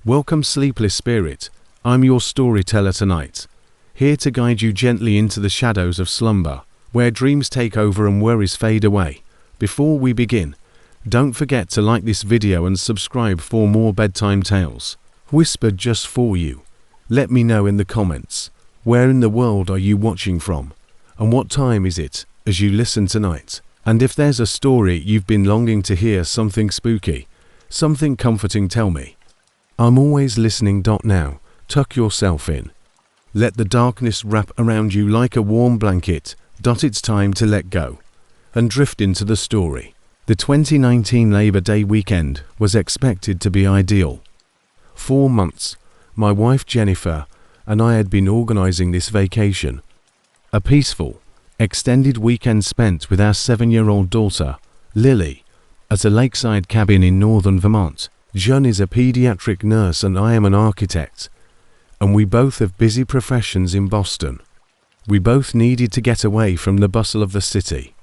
Welcome, sleepless spirit. I'm your storyteller tonight, here to guide you gently into the shadows of slumber, where dreams take over and worries fade away. Before we begin, don't forget to like this video and subscribe for more bedtime tales, whispered just for you. Let me know in the comments, where in the world are you watching from, and what time is it as you listen tonight? And if there's a story you've been longing to hear, something spooky, something comforting, tell me. I'm always listening. Now, tuck yourself in. Let the darkness wrap around you like a warm blanket. It's time to let go and drift into the story. The 2019 Labor Day weekend was expected to be ideal. 4 months, my wife Jennifer and I had been organizing this vacation. A peaceful, extended weekend spent with our 7-year-old daughter, Lily, at a lakeside cabin in northern Vermont. Jen is a pediatric nurse and I am an architect, and we both have busy professions in Boston. We both needed to get away from the bustle of the city.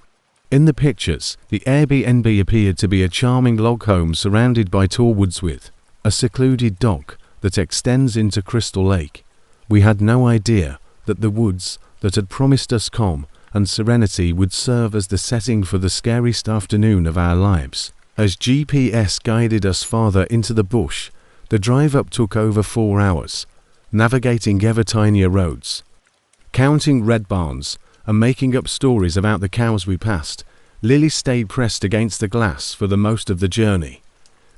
In the pictures, the Airbnb appeared to be a charming log home surrounded by tall woods with a secluded dock that extends into Crystal Lake. We had no idea that the woods that had promised us calm and serenity would serve as the setting for the scariest afternoon of our lives. As GPS guided us farther into the bush, the drive up took over 4 hours, navigating ever tinier roads, counting red barns, and making up stories about the cows we passed. Lily stayed pressed against the glass for the most of the journey.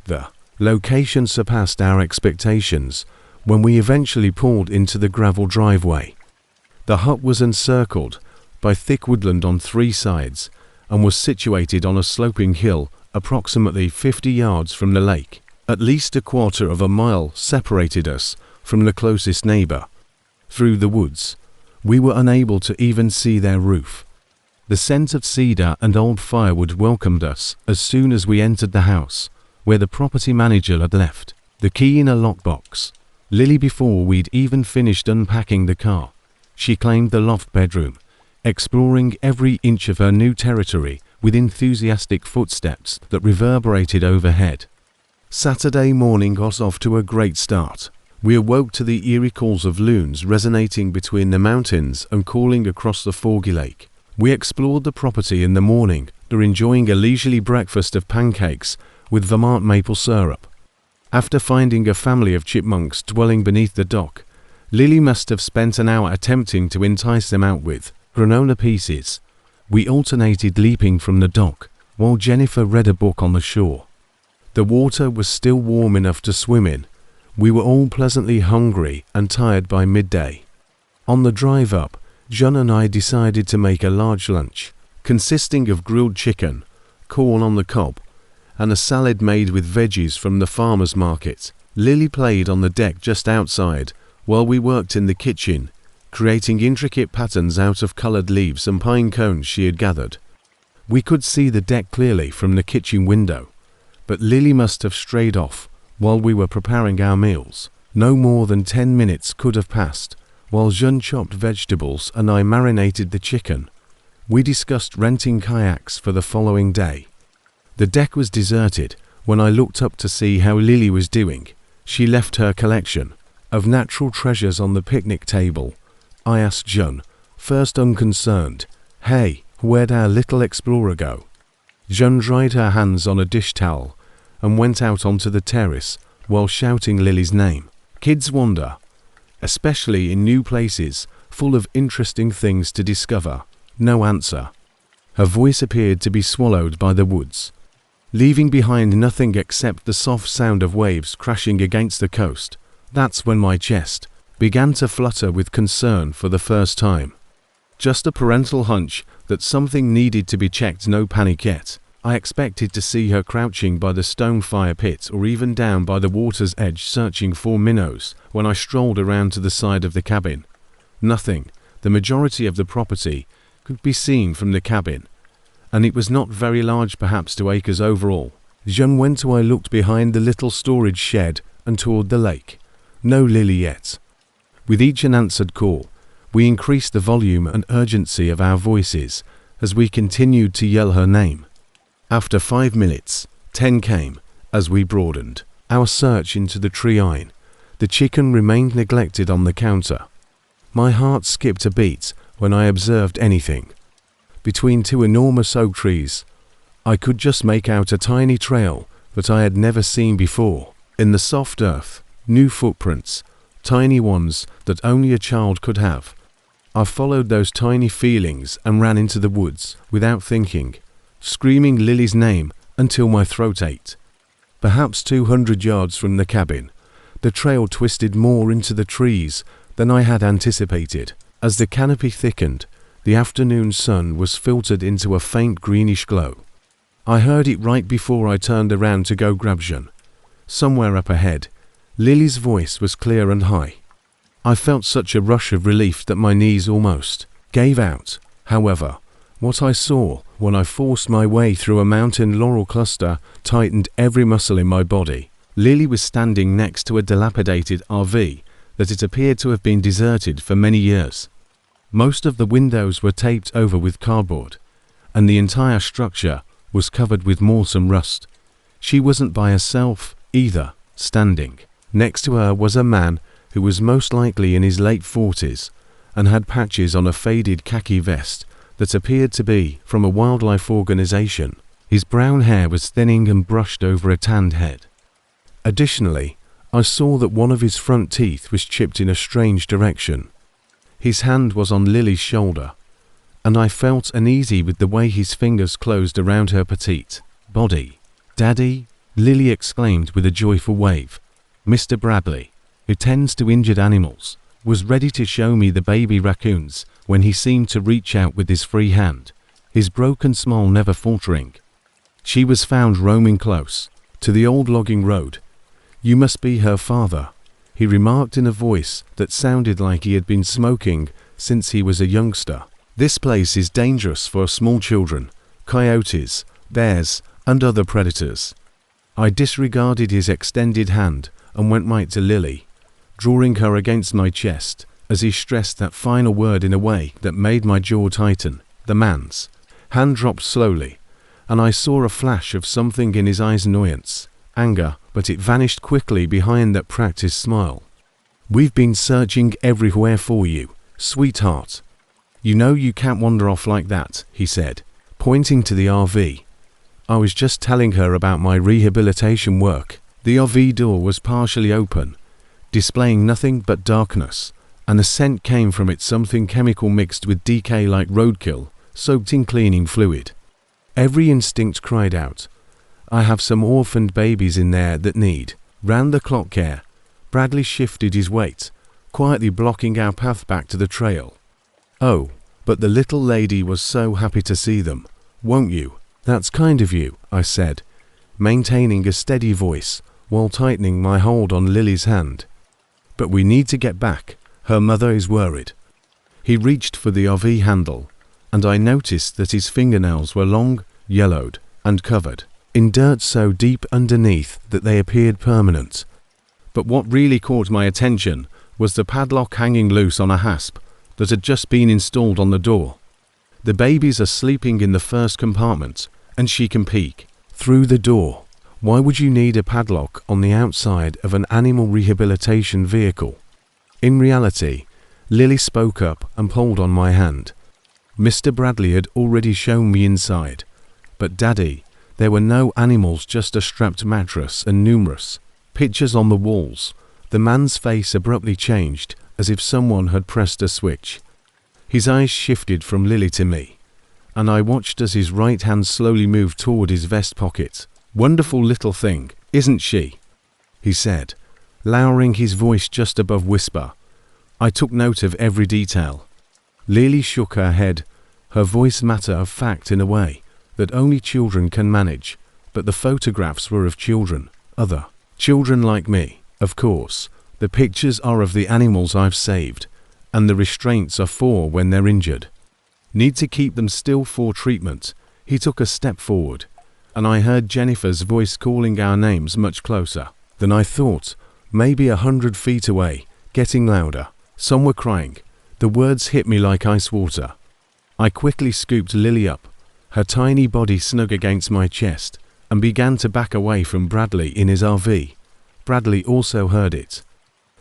The location surpassed our expectations when we eventually pulled into the gravel driveway. The hut was encircled by thick woodland on 3 sides and was situated on a sloping hill approximately 50 yards from the lake. At least a quarter of a mile separated us from the closest neighbor. Through the woods, we were unable to even see their roof. The scent of cedar and old firewood welcomed us as soon as we entered the house, where the property manager had left the key in a lockbox. Lily, before we'd even finished unpacking the car, she claimed the loft bedroom, exploring every inch of her new territory with enthusiastic footsteps that reverberated overhead. Saturday morning got off to a great start. We awoke to the eerie calls of loons resonating between the mountains and calling across the foggy lake. We explored the property in the morning, enjoying a leisurely breakfast of pancakes with Vermont maple syrup. After finding a family of chipmunks dwelling beneath the dock, Lily must have spent an hour attempting to entice them out with granola pieces. We alternated leaping from the dock, while Jennifer read a book on the shore. The water was still warm enough to swim in. We were all pleasantly hungry and tired by midday. On the drive up, John and I decided to make a large lunch, consisting of grilled chicken, corn on the cob, and a salad made with veggies from the farmer's market. Lily played on the deck just outside, while we worked in the kitchen, creating intricate patterns out of colored leaves and pine cones she had gathered. We could see the deck clearly from the kitchen window, but Lily must have strayed off while we were preparing our meals. No more than 10 minutes could have passed while Jean chopped vegetables and I marinated the chicken. We discussed renting kayaks for the following day. The deck was deserted when I looked up to see how Lily was doing. She left her collection of natural treasures on the picnic table. I asked John, first unconcerned, "Hey, where'd our little explorer go?" John dried her hands on a dish towel and went out onto the terrace while shouting Lily's name. Kids wander, especially in new places full of interesting things to discover. No answer. Her voice appeared to be swallowed by the woods, leaving behind nothing except the soft sound of waves crashing against the coast. That's when my chest began to flutter with concern for the first time. Just a parental hunch that something needed to be checked, no panic yet. I expected to see her crouching by the stone fire pit or even down by the water's edge searching for minnows when I strolled around to the side of the cabin. Nothing. The majority of the property could be seen from the cabin, and it was not very large, perhaps 2 acres overall. Jean went to I looked behind the little storage shed and toward the lake. No Lily yet. With each unanswered call, we increased the volume and urgency of our voices as we continued to yell her name. After 5 minutes, 10 came as we broadened our search into the tree. The chicken remained neglected on the counter. My heart skipped a beat when I observed anything. Between two enormous oak trees, I could just make out a tiny trail that I had never seen before. In the soft earth, new footprints, tiny ones that only a child could have. I followed those tiny feelings and ran into the woods without thinking, screaming Lily's name until my throat ached. Perhaps 200 yards from the cabin, the trail twisted more into the trees than I had anticipated. As the canopy thickened, the afternoon sun was filtered into a faint greenish glow. I heard it right before I turned around to go grab Jean. Somewhere up ahead, Lily's voice was clear and high. I felt such a rush of relief that my knees almost gave out. However, what I saw when I forced my way through a mountain laurel cluster tightened every muscle in my body. Lily was standing next to a dilapidated RV that it appeared to have been deserted for many years. Most of the windows were taped over with cardboard, and the entire structure was covered with moss and rust. She wasn't by herself either. Standing next to her was a man who was most likely in his late 40s and had patches on a faded khaki vest that appeared to be from a wildlife organization. His brown hair was thinning and brushed over a tanned head. Additionally, I saw that one of his front teeth was chipped in a strange direction. His hand was on Lily's shoulder, and I felt uneasy with the way his fingers closed around her petite body. "Daddy," Lily exclaimed with a joyful wave. Mr. Bradley, who tends to injured animals, was ready to show me the baby raccoons when he seemed to reach out with his free hand, his broken smile never faltering. She was found roaming close to the old logging road. "You must be her father," he remarked in a voice that sounded like he had been smoking since he was a youngster. "This place is dangerous for small children, coyotes, bears, and other predators." I disregarded his extended hand and went right to Lily, drawing her against my chest as he stressed that final word in a way that made my jaw tighten. The man's hand dropped slowly, and I saw a flash of something in his eyes: annoyance, anger, but it vanished quickly behind that practiced smile. "We've been searching everywhere for you, sweetheart. You know you can't wander off like that," he said, pointing to the RV. I was just telling her about my rehabilitation work. The RV door was partially open, displaying nothing but darkness, and a scent came from it, something chemical mixed with decay like roadkill, soaked in cleaning fluid. Every instinct cried out, "I have some orphaned babies in there that need round the clock care." Bradley shifted his weight, quietly blocking our path back to the trail. "Oh, but the little lady was so happy to see them, won't you?" "That's kind of you," I said, maintaining a steady voice while tightening my hold on Lily's hand. "But we need to get back. Her mother is worried." He reached for the RV handle, and I noticed that his fingernails were long, yellowed, and covered in dirt so deep underneath that they appeared permanent. But what really caught my attention was the padlock hanging loose on a hasp that had just been installed on the door. "The babies are sleeping in the first compartment, and she can peek through the door. Why would you need a padlock on the outside of an animal rehabilitation vehicle?" In reality, Lily spoke up and pulled on my hand. Mr. Bradley had already shown me inside, but Daddy, there were no animals, just a strapped mattress and numerous pictures on the walls. The man's face abruptly changed, as if someone had pressed a switch. His eyes shifted from Lily to me, and I watched as his right hand slowly moved toward his vest pocket. "Wonderful little thing, isn't she?" he said, lowering his voice just above whisper. I took note of every detail. Lily shook her head, her voice matter of fact in a way that only children can manage, but the photographs were of children, other children like me, of course. The pictures are of the animals I've saved, and the restraints are for when they're injured. Need to keep them still for treatment. He took a step forward, and I heard Jennifer's voice calling our names much closer than I thought, maybe 100 feet away, getting louder. Some were crying. The words hit me like ice water. I quickly scooped Lily up, her tiny body snug against my chest, and began to back away from Bradley in his RV. Bradley also heard it.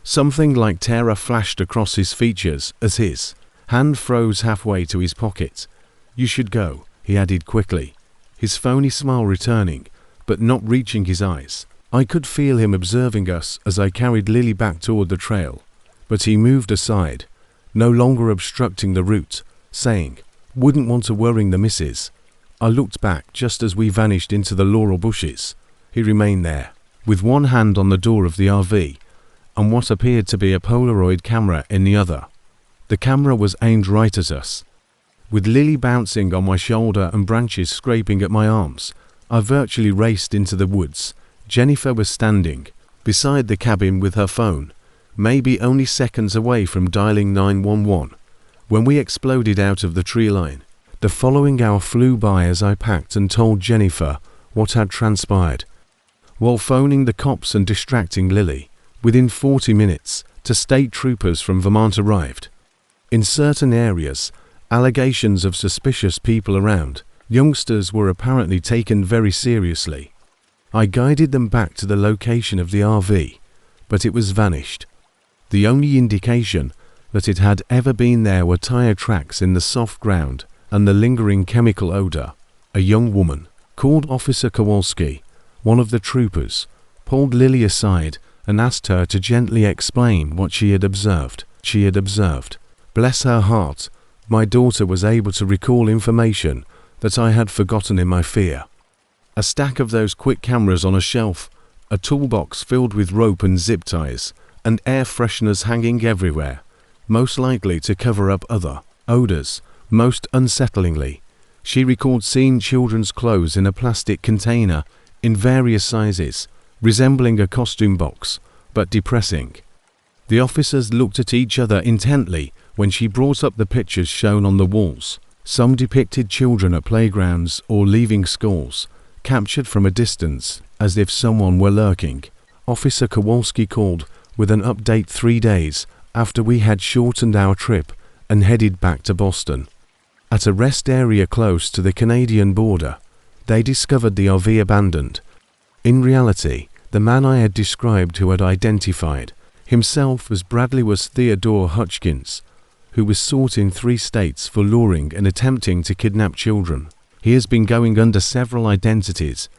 Something like terror flashed across his features as his hand froze halfway to his pocket. "You should go," he added quickly, his phony smile returning, but not reaching his eyes. I could feel him observing us as I carried Lily back toward the trail, but he moved aside, no longer obstructing the route, saying, "Wouldn't want to worry the missus." I looked back just as we vanished into the laurel bushes. He remained there, with one hand on the door of the RV, and what appeared to be a Polaroid camera in the other. The camera was aimed right at us. With Lily bouncing on my shoulder and branches scraping at my arms, I virtually raced into the woods. Jennifer was standing beside the cabin with her phone, maybe only seconds away from dialing 911, when we exploded out of the tree line. The following hour flew by as I packed and told Jennifer what had transpired. While phoning the cops and distracting Lily, within 40 minutes, state troopers from Vermont arrived. In certain areas, allegations of suspicious people around youngsters were apparently taken very seriously. I guided them back to the location of the RV, but it was vanished. The only indication that it had ever been there were tire tracks in the soft ground and the lingering chemical odor. A young woman, called Officer Kowalski, one of the troopers, pulled Lily aside and asked her to gently explain what she had observed. Bless her heart, my daughter was able to recall information that I had forgotten in my fear. A stack of those quick cameras on a shelf, a toolbox filled with rope and zip ties, and air fresheners hanging everywhere, most likely to cover up other odors. Most unsettlingly, she recalled seeing children's clothes in a plastic container in various sizes, resembling a costume box, but depressing. The officers looked at each other intently when she brought up the pictures shown on the walls. Some depicted children at playgrounds or leaving schools, captured from a distance as if someone were lurking. Officer Kowalski called with an update 3 days after we had shortened our trip and headed back to Boston. At a rest area close to the Canadian border, they discovered the RV abandoned. In reality, the man I had described who had identified himself as Bradley was Theodore Hutchins, who was sought in 3 states for luring and attempting to kidnap children. He has been going under several identities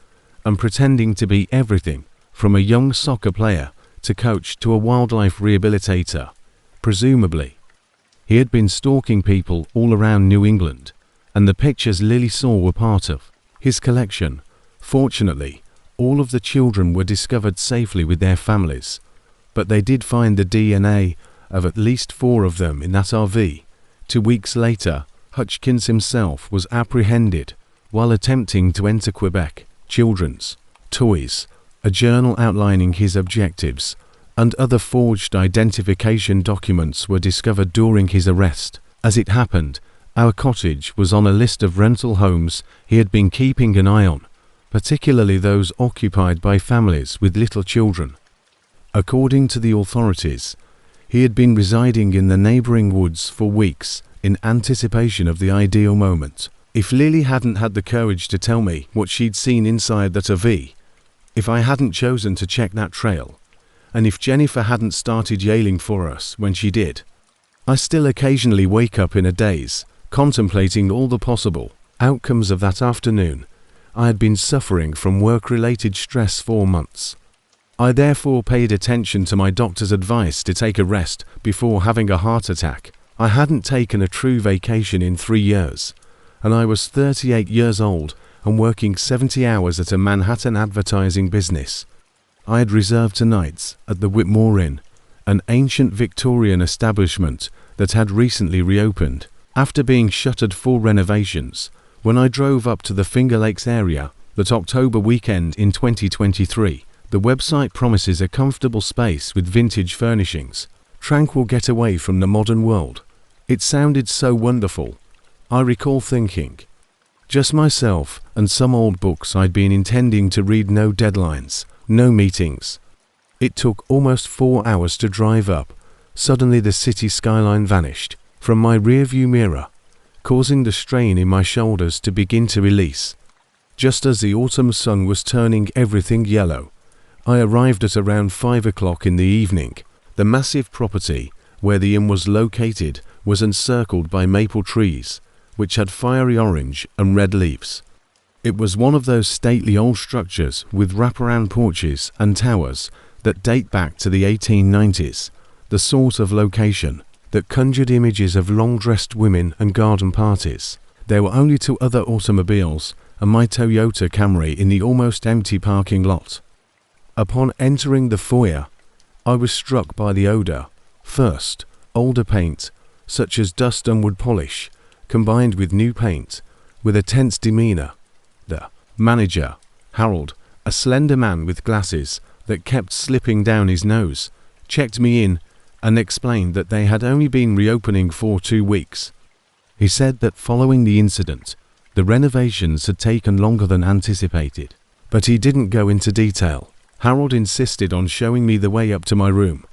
and pretending to be everything from a young soccer player to coach to a wildlife rehabilitator. Presumably, he had been stalking people all around New England, and the pictures Lily saw were part of his collection. Fortunately, all of the children were discovered safely with their families, but they did find the DNA of at least 4 of them in that RV. 2 weeks later, Hutchins himself was apprehended while attempting to enter Quebec. Children's Toys, a journal outlining his objectives, and other forged identification documents were discovered during his arrest. As it happened, our cottage was on a list of rental homes he had been keeping an eye on, particularly those occupied by families with little children. According to the authorities, he had been residing in the neighboring woods for weeks in anticipation of the ideal moment. If Lily hadn't had the courage to tell me what she'd seen inside that RV, if I hadn't chosen to check that trail, and if Jennifer hadn't started yelling for us when she did, I still occasionally wake up in a daze, contemplating all the possible outcomes of that afternoon. I had been suffering from work-related stress for months. I therefore paid attention to my doctor's advice to take a rest before having a heart attack. I hadn't taken a true vacation in 3 years, and I was 38 years old and working 70 hours at a Manhattan advertising business. I had reserved 2 nights at the Whitmore Inn, an ancient Victorian establishment that had recently reopened after being shuttered for renovations. When I drove up to the Finger Lakes area that October weekend in 2023, the website promises a comfortable space with vintage furnishings, tranquil getaway from the modern world. It sounded so wonderful. I recall thinking, just myself and some old books I'd been intending to read, no deadlines, no meetings. It took almost 4 hours to drive up. Suddenly the city skyline vanished from my rearview mirror, causing the strain in my shoulders to begin to release. Just as the autumn sun was turning everything yellow, I arrived at around 5 o'clock in the evening. The massive property where the inn was located was encircled by maple trees, which had fiery orange and red leaves. It was one of those stately old structures with wraparound porches and towers that date back to the 1890s, the sort of location that conjured images of long-dressed women and garden parties. There were only 2 other automobiles and my Toyota Camry in the almost empty parking lot. Upon entering the foyer, I was struck by the odor. First, older paint, such as dust and wood polish, combined with new paint, with a tense demeanor. The manager, Harold, a slender man with glasses that kept slipping down his nose, checked me in and explained that they had only been reopening for 2 weeks. He said that following the incident, the renovations had taken longer than anticipated, but he didn't go into detail. Harold insisted on showing me the way up to my room,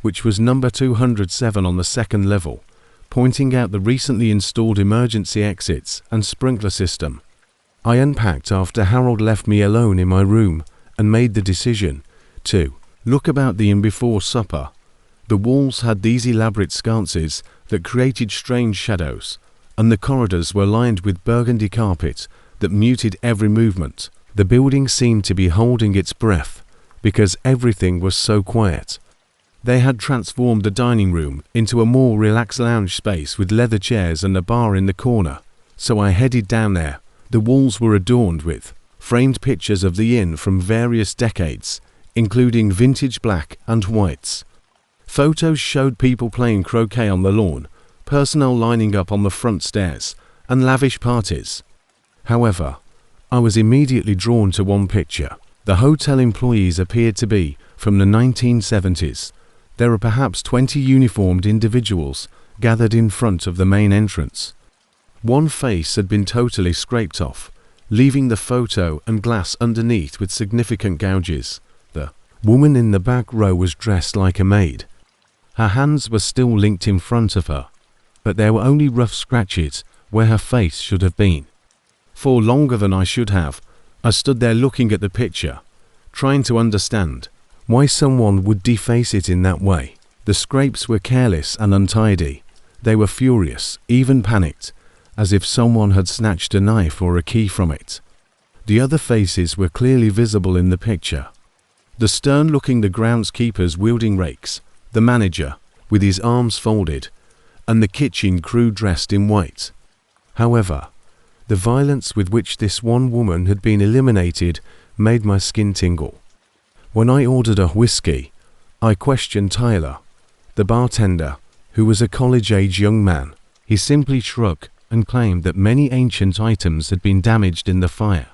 which was number 207 on the 2nd level, pointing out the recently installed emergency exits and sprinkler system. I unpacked after Harold left me alone in my room and made the decision to look about the inn before supper. The walls had these elaborate sconces that created strange shadows, and the corridors were lined with burgundy carpet that muted every movement. The building seemed to be holding its breath because everything was so quiet. They had transformed the dining room into a more relaxed lounge space with leather chairs and a bar in the corner, so I headed down there. The walls were adorned with framed pictures of the inn from various decades, including vintage black and whites. Photos showed people playing croquet on the lawn, personnel lining up on the front stairs, and lavish parties. However, I was immediately drawn to one picture. The hotel employees appeared to be from the 1970s. There were perhaps 20 uniformed individuals gathered in front of the main entrance. One face had been totally scraped off, leaving the photo and glass underneath with significant gouges. The woman in the back row was dressed like a maid. Her hands were still linked in front of her, but there were only rough scratches where her face should have been. For longer than I should have, I stood there looking at the picture, trying to understand why someone would deface it in that way. The scrapes were careless and untidy. They were furious, even panicked, as if someone had snatched a knife or a key from it. The other faces were clearly visible in the picture. The stern-looking the groundskeepers wielding rakes, the manager with his arms folded, and the kitchen crew dressed in white. However, the violence with which this one woman had been eliminated made my skin tingle. When I ordered a whiskey, I questioned Tyler, the bartender, who was a college-age young man. He simply shrugged and claimed that many ancient items had been damaged in the fire,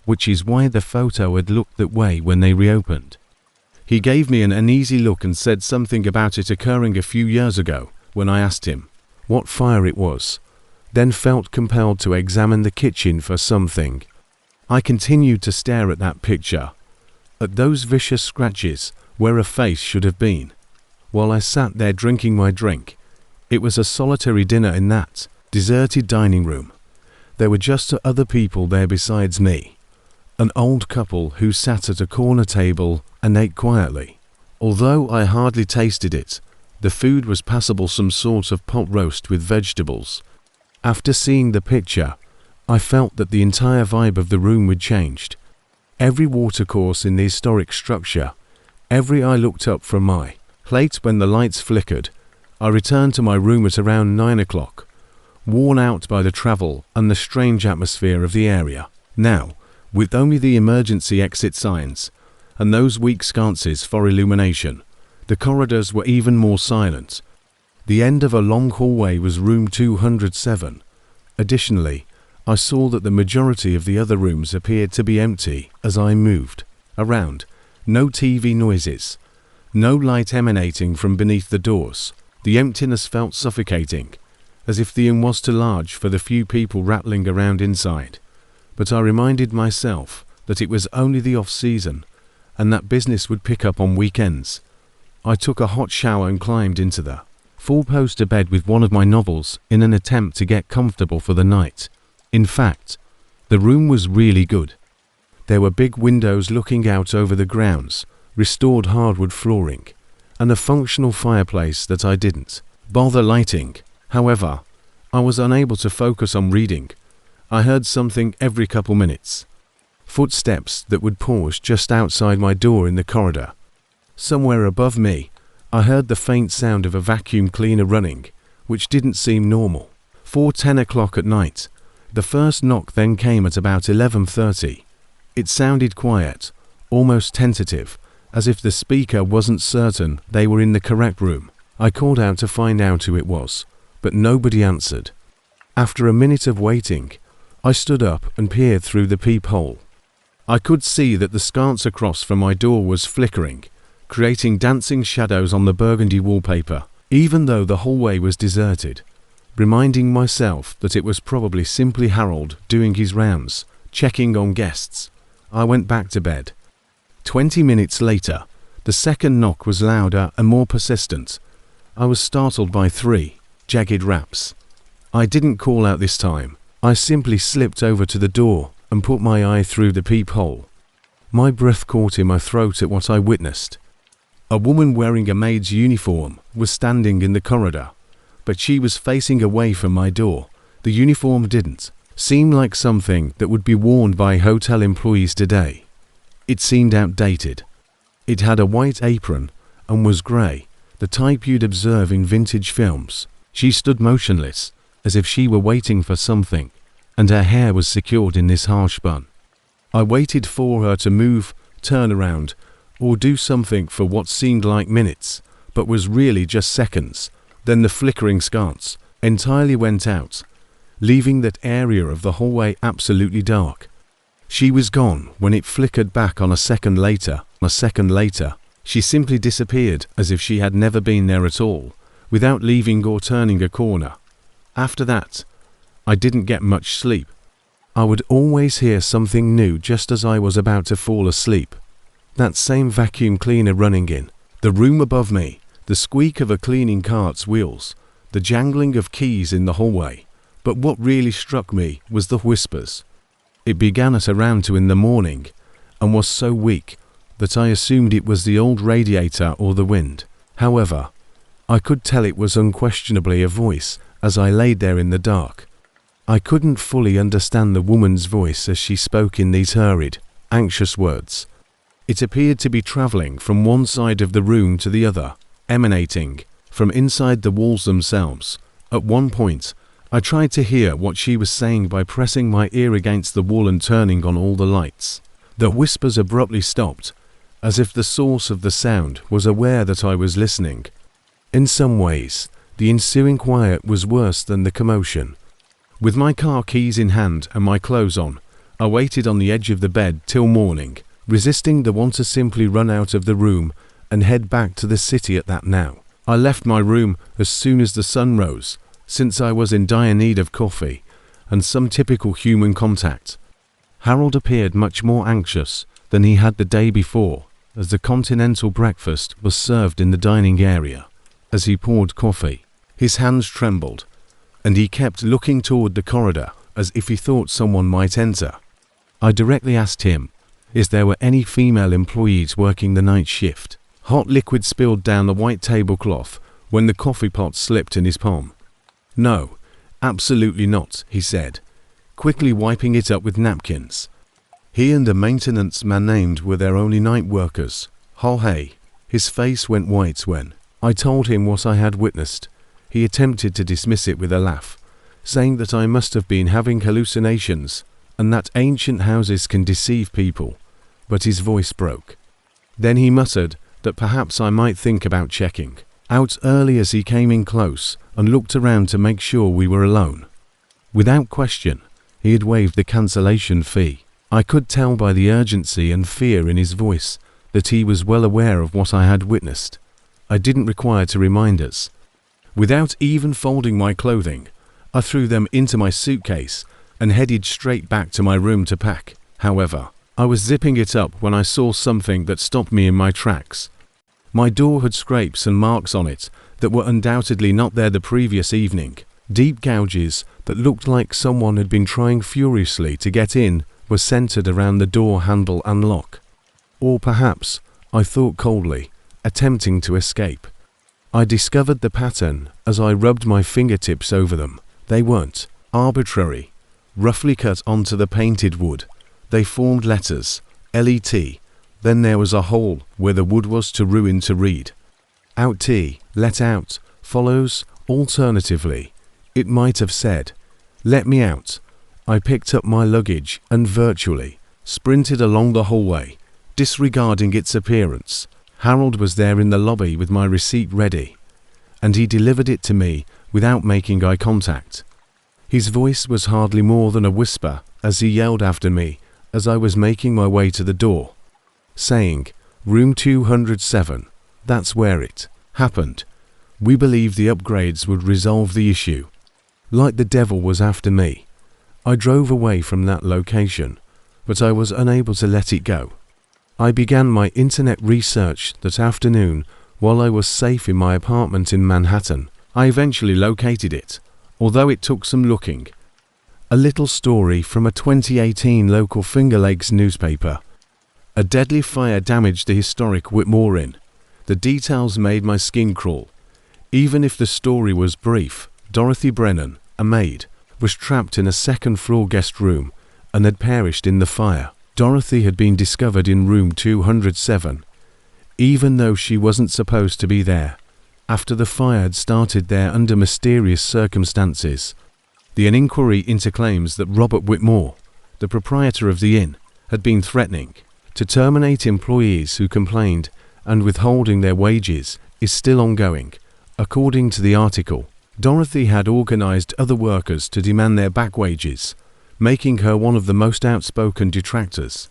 which is why the photo had looked that way when they reopened. He gave me an uneasy look and said something about it occurring a few years ago when I asked him what fire it was, then felt compelled to examine the kitchen for something. I continued to stare at that picture, at those vicious scratches where a face should have been. While I sat there drinking my drink, it was a solitary dinner in that deserted dining room. There were just 2 other people there besides me, an old couple who sat at a corner table and ate quietly. Although I hardly tasted it, the food was passable, some sort of pot roast with vegetables. After seeing the picture, I felt that the entire vibe of the room had changed. Every watercourse in the historic structure, every eye looked up from my plate when the lights flickered. I returned to my room at around 9 o'clock, worn out by the travel and the strange atmosphere of the area. Now, with only the emergency exit signs and those weak sconces for illumination, the corridors were even more silent. The end of a long hallway was room 207. Additionally, I saw that the majority of the other rooms appeared to be empty as I moved around. No TV noises, no light emanating from beneath the doors. The emptiness felt suffocating, as if the inn was too large for the few people rattling around inside. But I reminded myself that it was only the off-season, and that business would pick up on weekends. I took a hot shower and climbed into the four-poster bed with one of my novels in an attempt to get comfortable for the night. In fact, the room was really good. There were big windows looking out over the grounds, restored hardwood flooring, and a functional fireplace that I didn't bother lighting. However, I was unable to focus on reading. I heard something every couple minutes. Footsteps that would pause just outside my door in the corridor. Somewhere above me, I heard the faint sound of a vacuum cleaner running, which didn't seem normal. 10 o'clock at night. The first knock then came at about 11:30. It sounded quiet, almost tentative, as if the speaker wasn't certain they were in the correct room. I called out to find out who it was, but nobody answered. After a minute of waiting, I stood up and peered through the peephole. I could see that the sconce across from my door was flickering, creating dancing shadows on the burgundy wallpaper, even though the hallway was deserted. Reminding myself that it was probably simply Harold doing his rounds, checking on guests, I went back to bed. 20 minutes later, the second knock was louder and more persistent. I was startled by 3 jagged raps. I didn't call out this time. I simply slipped over to the door and put my eye through the peephole. My breath caught in my throat at what I witnessed. A woman wearing a maid's uniform was standing in the corridor, but she was facing away from my door. The uniform didn't seem like something that would be worn by hotel employees today. It seemed outdated. It had a white apron and was grey, the type you'd observe in vintage films. She stood motionless, as if she were waiting for something, and her hair was secured in this harsh bun. I waited for her to move, turn around, or do something for what seemed like minutes, but was really just seconds. Then the flickering sconce entirely went out, leaving that area of the hallway absolutely dark. She was gone when it flickered back on a second later. She simply disappeared as if she had never been there at all, without leaving or turning a corner. After that, I didn't get much sleep. I would always hear something new just as I was about to fall asleep. That same vacuum cleaner running in the room above me, the squeak of a cleaning cart's wheels, the jangling of keys in the hallway. But what really struck me was the whispers. It began at around 2 in the morning and was so weak that I assumed it was the old radiator or the wind. However, I could tell it was unquestionably a voice as I laid there in the dark. I couldn't fully understand the woman's voice as she spoke in these hurried, anxious words. It appeared to be travelling from one side of the room to the other, emanating from inside the walls themselves. At one point, I tried to hear what she was saying by pressing my ear against the wall and turning on all the lights. The whispers abruptly stopped, as if the source of the sound was aware that I was listening. In some ways, the ensuing quiet was worse than the commotion. With my car keys in hand and my clothes on, I waited on the edge of the bed till morning, resisting the want to simply run out of the room and head back to the city at that now. I left my room as soon as the sun rose, since I was in dire need of coffee and some typical human contact. Harold appeared much more anxious than he had the day before, as the continental breakfast was served in the dining area. As he poured coffee, his hands trembled, and he kept looking toward the corridor as if he thought someone might enter. I directly asked him if there were any female employees working the night shift. Hot liquid spilled down the white tablecloth when the coffee pot slipped in his palm. "No, absolutely not," he said, quickly wiping it up with napkins. He and a maintenance man named were their only night workers. Hey. His face went white when I told him what I had witnessed. He attempted to dismiss it with a laugh, saying that I must have been having hallucinations and that ancient houses can deceive people, but his voice broke. Then he muttered that perhaps I might think about checking out early as he came in close and looked around to make sure we were alone. Without question, he had waived the cancellation fee. I could tell by the urgency and fear in his voice that he was well aware of what I had witnessed. I didn't require to remind us. Without even folding my clothing, I threw them into my suitcase and headed straight back to my room to pack. However, I was zipping it up when I saw something that stopped me in my tracks. My door had scrapes and marks on it that were undoubtedly not there the previous evening. Deep gouges that looked like someone had been trying furiously to get in were centered around the door handle and lock. Or perhaps I thought coldly, attempting to escape. I discovered the pattern as I rubbed my fingertips over them. They weren't arbitrary, roughly cut onto the painted wood. They formed letters, LET. Then there was a hole where the wood was to ruin to read. Out T, let out, follows, alternatively. It might have said, let me out. I picked up my luggage and virtually sprinted along the hallway, disregarding its appearance. Harold was there in the lobby with my receipt ready, and he delivered it to me without making eye contact. His voice was hardly more than a whisper as he yelled after me as I was making my way to the door, saying, "Room 207, that's where it happened. We believe the upgrades would resolve the issue." Like the devil was after me. I drove away from that location, but I was unable to let it go. I began my internet research that afternoon while I was safe in my apartment in Manhattan. I eventually located it, although it took some looking. A little story from a 2018 local Finger Lakes newspaper. A deadly fire damaged the historic Whitmore Inn. The details made my skin crawl. Even if the story was brief, Dorothy Brennan, a maid, was trapped in a second-floor guest room and had perished in the fire. Dorothy had been discovered in room 207, even though she wasn't supposed to be there, after the fire had started there under mysterious circumstances. An inquiry into claims that Robert Whitmore, the proprietor of the inn, had been threatening to terminate employees who complained and withholding their wages is still ongoing. According to the article, Dorothy had organized other workers to demand their back wages, making her one of the most outspoken detractors.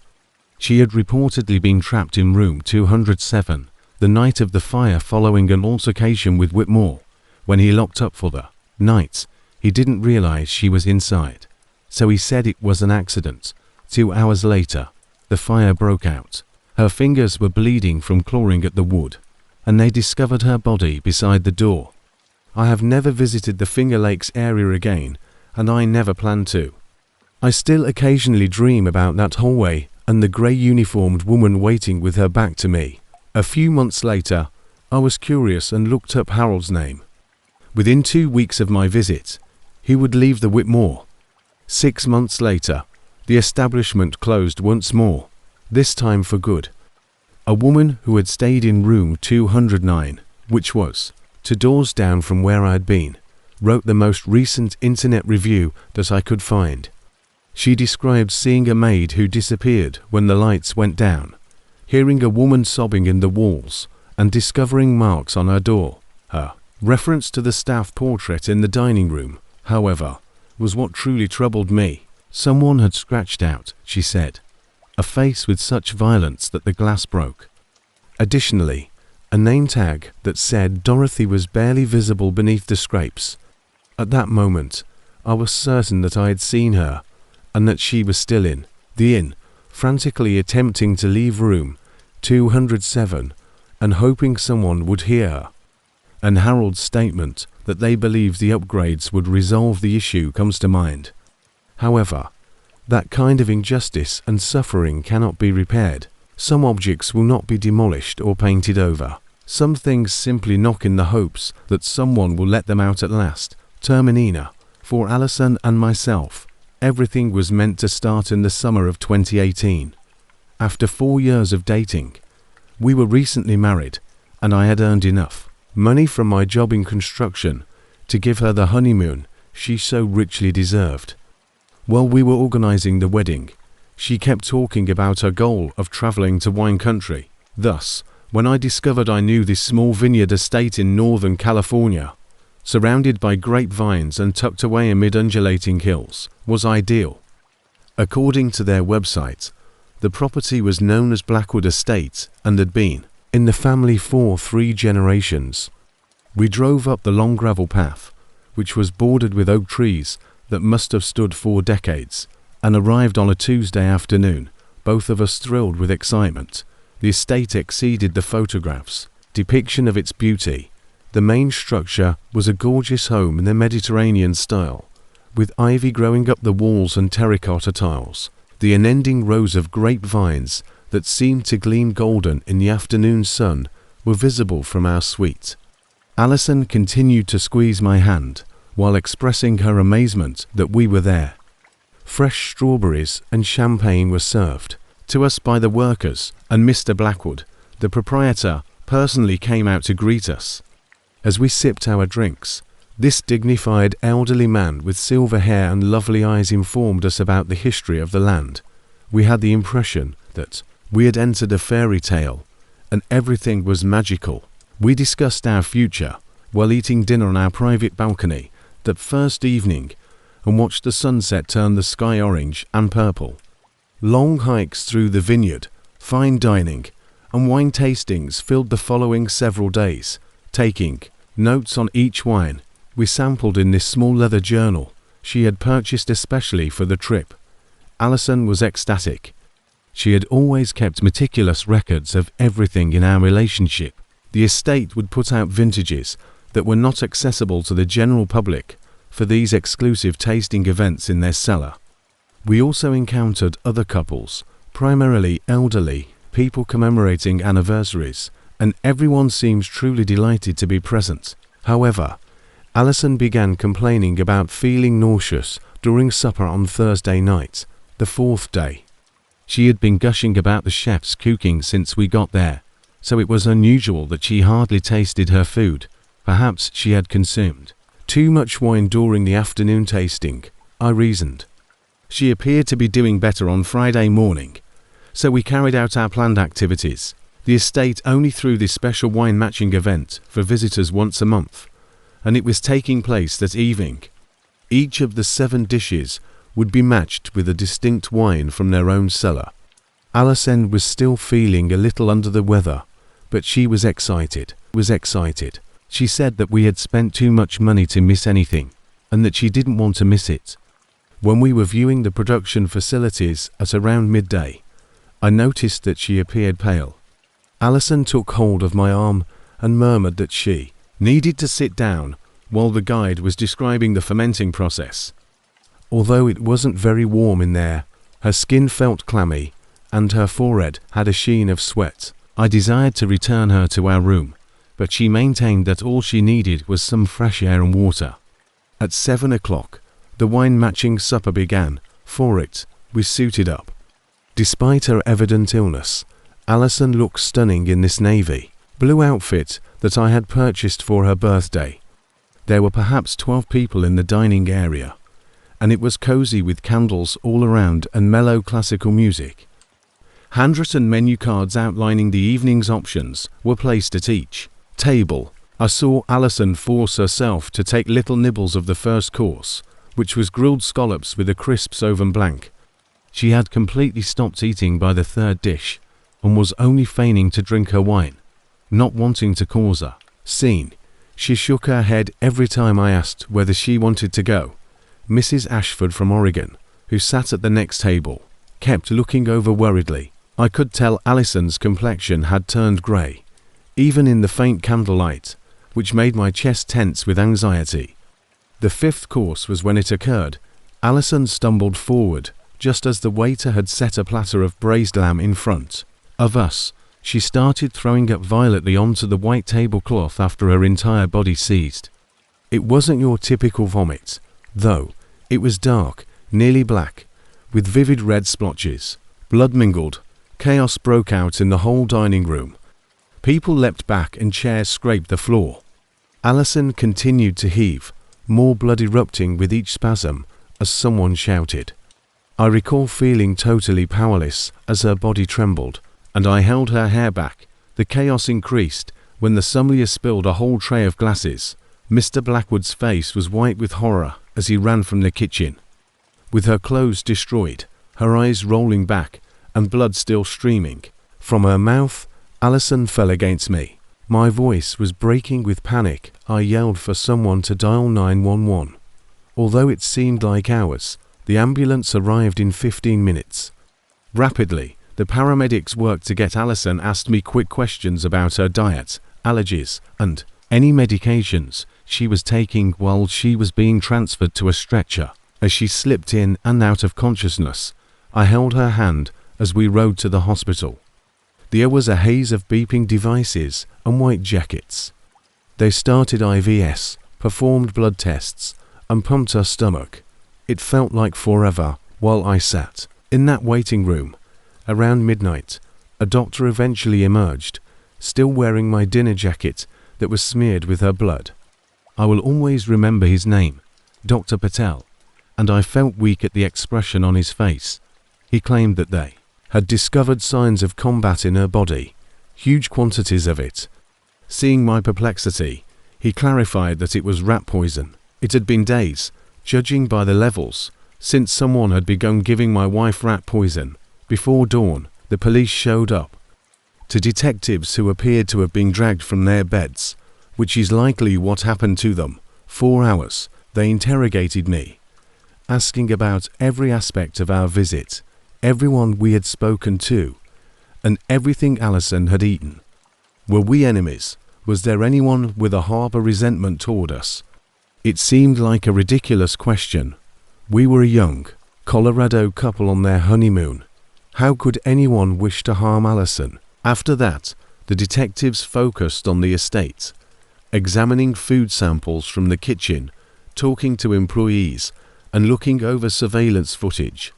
She had reportedly been trapped in room 207 the night of the fire following an altercation with Whitmore. When he locked up for the night, he didn't realize she was inside, so he said it was an accident. 2 hours later, the fire broke out. Her fingers were bleeding from clawing at the wood, and they discovered her body beside the door. I have never visited the Finger Lakes area again, and I never plan to. I still occasionally dream about that hallway and the grey uniformed woman waiting with her back to me. A few months later, I was curious and looked up Harold's name. Within 2 weeks of my visit, he would leave the Whitmore. 6 months later, the establishment closed once more, this time for good. A woman who had stayed in room 209, which was 2 doors down from where I had been, wrote the most recent internet review that I could find. She described seeing a maid who disappeared when the lights went down, hearing a woman sobbing in the walls, and discovering marks on her door. Her reference to the staff portrait in the dining room, however, was what truly troubled me. Someone had scratched out, she said, a face with such violence that the glass broke. Additionally, a name tag that said Dorothy was barely visible beneath the scrapes. At that moment, I was certain that I had seen her, and that she was still in the inn, frantically attempting to leave room 207 and hoping someone would hear her. And Harold's statement that they believed the upgrades would resolve the issue comes to mind. However, that kind of injustice and suffering cannot be repaired. Some objects will not be demolished or painted over. Some things simply knock in the hopes that someone will let them out at last. Terminina. For Alison and myself, everything was meant to start in the summer of 2018. After 4 years of dating, we were recently married, and I had earned enough money from my job in construction to give her the honeymoon she so richly deserved. While we were organizing the wedding, she kept talking about her goal of traveling to wine country. Thus, when I discovered I knew this small vineyard estate in Northern California, surrounded by grapevines and tucked away amid undulating hills, was ideal. According to their website, the property was known as Blackwood Estate and had been in the family for 3 generations. We drove up the long gravel path, which was bordered with oak trees that must have stood 4 decades, and arrived on a Tuesday afternoon, both of us thrilled with excitement. The estate exceeded the photographs' depiction of its beauty. The main structure was a gorgeous home in the Mediterranean style, with ivy growing up the walls and terracotta tiles. The unending rows of grapevines that seemed to gleam golden in the afternoon sun were visible from our suite. Alison continued to squeeze my hand while expressing her amazement that we were there. Fresh strawberries and champagne were served to us by the workers, and Mr. Blackwood, the proprietor, personally came out to greet us. As we sipped our drinks, this dignified elderly man with silver hair and lovely eyes informed us about the history of the land. We had the impression that we had entered a fairy tale, and everything was magical. We discussed our future while eating dinner on our private balcony that first evening, and watched the sunset turn the sky orange and purple. Long hikes through the vineyard, fine dining, and wine tastings filled the following several days, taking notes on each wine we sampled in this small leather journal she had purchased especially for the trip. Alison was ecstatic. She had always kept meticulous records of everything in our relationship. The estate would put out vintages that were not accessible to the general public for these exclusive tasting events in their cellar. We also encountered other couples, primarily elderly, people commemorating anniversaries, and everyone seemed truly delighted to be present. However, Alison began complaining about feeling nauseous during supper on Thursday night, the fourth day. She had been gushing about the chef's cooking since we got there, so it was unusual that she hardly tasted her food. Perhaps she had consumed too much wine during the afternoon tasting, I reasoned. She appeared to be doing better on Friday morning, so we carried out our planned activities. The estate only threw this special wine matching event for visitors once a month, and it was taking place that evening. Each of the 7 dishes would be matched with a distinct wine from their own cellar. Alison was still feeling a little under the weather, but she was excited. She said that we had spent too much money to miss anything, and that she didn't want to miss it. When we were viewing the production facilities at around midday, I noticed that she appeared pale. Alison took hold of my arm and murmured that she needed to sit down while the guide was describing the fermenting process. Although it wasn't very warm in there, her skin felt clammy, and her forehead had a sheen of sweat. I desired to return her to our room, but she maintained that all she needed was some fresh air and water. At 7 o'clock, the wine-matching supper began. For it, we suited up. Despite her evident illness, Alison looked stunning in this navy blue outfit that I had purchased for her birthday. There were perhaps 12 people in the dining area, and it was cozy with candles all around and mellow classical music. Handwritten menu cards outlining the evening's options were placed at each table. I saw Alison force herself to take little nibbles of the first course, which was grilled scallops with a crisp Sauvignon Blanc. She had completely stopped eating by the 3rd dish, and was only feigning to drink her wine, not wanting to cause a scene. She shook her head every time I asked whether she wanted to go. Mrs. Ashford from Oregon, who sat at the next table, kept looking over worriedly. I could tell Alison's complexion had turned grey, even in the faint candlelight, which made my chest tense with anxiety. The 5th course was when it occurred. Alison stumbled forward, just as the waiter had set a platter of braised lamb in front of us. She started throwing up violently onto the white tablecloth after her entire body seized. It wasn't your typical vomit, though. It was dark, nearly black, with vivid red splotches. Blood mingled. Chaos broke out in the whole dining room. People leapt back and chairs scraped the floor. Alison continued to heave, more blood erupting with each spasm as someone shouted. I recall feeling totally powerless as her body trembled, and I held her hair back. The chaos increased when the sommelier spilled a whole tray of glasses. Mr. Blackwood's face was white with horror as he ran from the kitchen. With her clothes destroyed, her eyes rolling back, and blood still streaming from her mouth, Alison fell against me. My voice was breaking with panic. I yelled for someone to dial 911. Although it seemed like hours, the ambulance arrived in 15 minutes. Rapidly, the paramedics worked to get Alison asked me quick questions about her diet, allergies, and any medications she was taking while she was being transferred to a stretcher. As she slipped in and out of consciousness, I held her hand as we rode to the hospital. There was a haze of beeping devices and white jackets. They started IVs, performed blood tests, and pumped her stomach. It felt like forever while I sat in that waiting room. Around midnight, a doctor eventually emerged, still wearing my dinner jacket that was smeared with her blood. I will always remember his name, Dr. Patel, and I felt weak at the expression on his face. He claimed that they had discovered signs of combat in her body, huge quantities of it. Seeing my perplexity, he clarified that it was rat poison. It had been days, judging by the levels, since someone had begun giving my wife rat poison. Before dawn, the police showed up. To detectives who appeared to have been dragged from their beds, which is likely what happened to them. 4 hours, they interrogated me, asking about every aspect of our visit, everyone we had spoken to, and everything Alison had eaten. Were we enemies? Was there anyone with a harbor resentment toward us? It seemed like a ridiculous question. We were a young Colorado couple on their honeymoon. How could anyone wish to harm Alison? After that, the detectives focused on the estate, examining food samples from the kitchen, talking to employees, and looking over surveillance footage.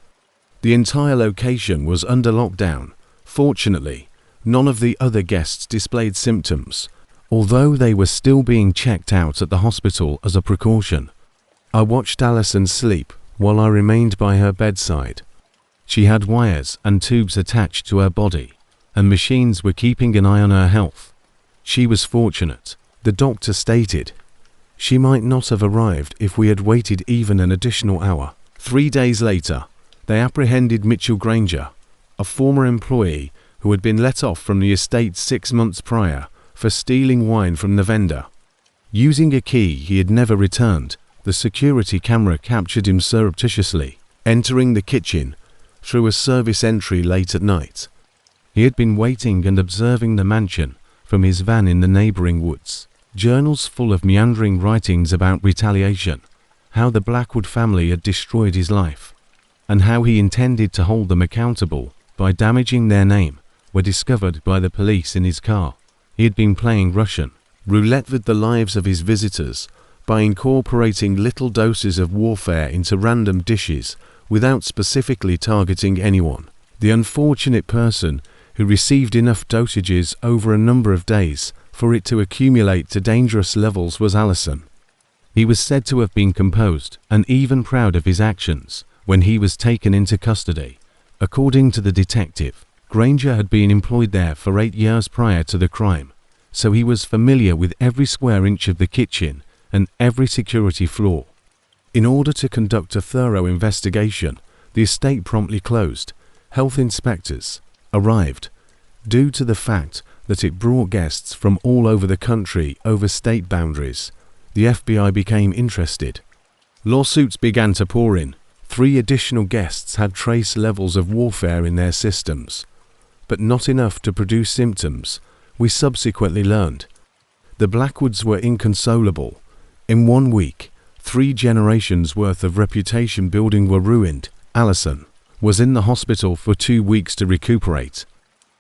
The entire location was under lockdown. Fortunately, none of the other guests displayed symptoms, although they were still being checked out at the hospital as a precaution. I watched Alison sleep while I remained by her bedside. She had wires and tubes attached to her body, and machines were keeping an eye on her health. She was fortunate, the doctor stated. She might not have arrived if we had waited even an additional hour. 3 days later, they apprehended Mitchell Granger, a former employee who had been let off from the estate 6 months prior for stealing wine from the vendor. Using a key he had never returned, the security camera captured him surreptitiously, entering the kitchen through a service entry late at night. He had been waiting and observing the mansion from his van in the neighboring woods. Journals full of meandering writings about retaliation, how the Blackwood family had destroyed his life, and how he intended to hold them accountable by damaging their name, were discovered by the police in his car. He had been playing Russian roulette with the lives of his visitors by incorporating little doses of warfare into random dishes without specifically targeting anyone. The unfortunate person who received enough dosages over a number of days for it to accumulate to dangerous levels was Alison. He was said to have been composed and even proud of his actions when he was taken into custody. According to the detective, Granger had been employed there for 8 years prior to the crime, so he was familiar with every square inch of the kitchen and every security floor. In order to conduct a thorough investigation, the estate promptly closed. Health inspectors arrived. Due to the fact that it brought guests from all over the country over state boundaries, the FBI became interested. Lawsuits began to pour in. 3 additional guests had trace levels of warfare in their systems, but not enough to produce symptoms, we subsequently learned. The Blackwoods were inconsolable. In 1 week, 3 generations worth of reputation building were ruined. Alison was in the hospital for 2 weeks to recuperate.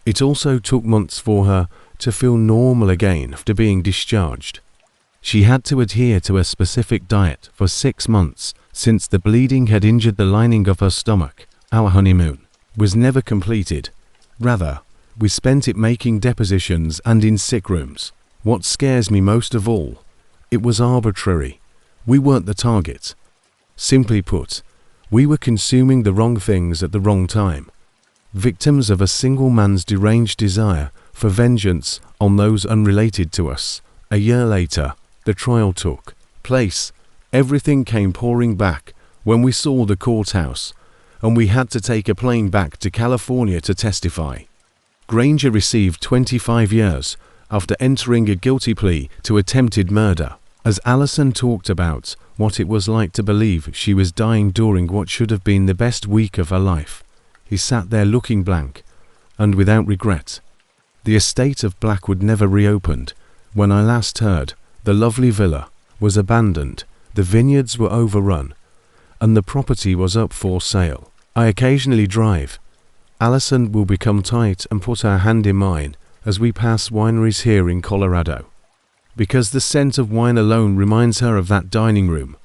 It also took months for her to feel normal again after being discharged. She had to adhere to a specific diet for 6 months since the bleeding had injured the lining of her stomach. Our honeymoon was never completed. Rather, we spent it making depositions and in sick rooms. What scares me most of all, it was arbitrary. We weren't the target. Simply put, we were consuming the wrong things at the wrong time, victims of a single man's deranged desire for vengeance on those unrelated to us. A year later, the trial took place. Everything came pouring back when we saw the courthouse, and we had to take a plane back to California to testify. Granger received 25 years after entering a guilty plea to attempted murder. As Alison talked about what it was like to believe she was dying during what should have been the best week of her life, he sat there looking blank and without regret. The estate of Blackwood never reopened. When I last heard, the lovely villa was abandoned, the vineyards were overrun, and the property was up for sale. I occasionally drive Alison will become tight and put her hand in mine as we pass wineries here in Colorado. Because the scent of wine alone reminds her of that dining room.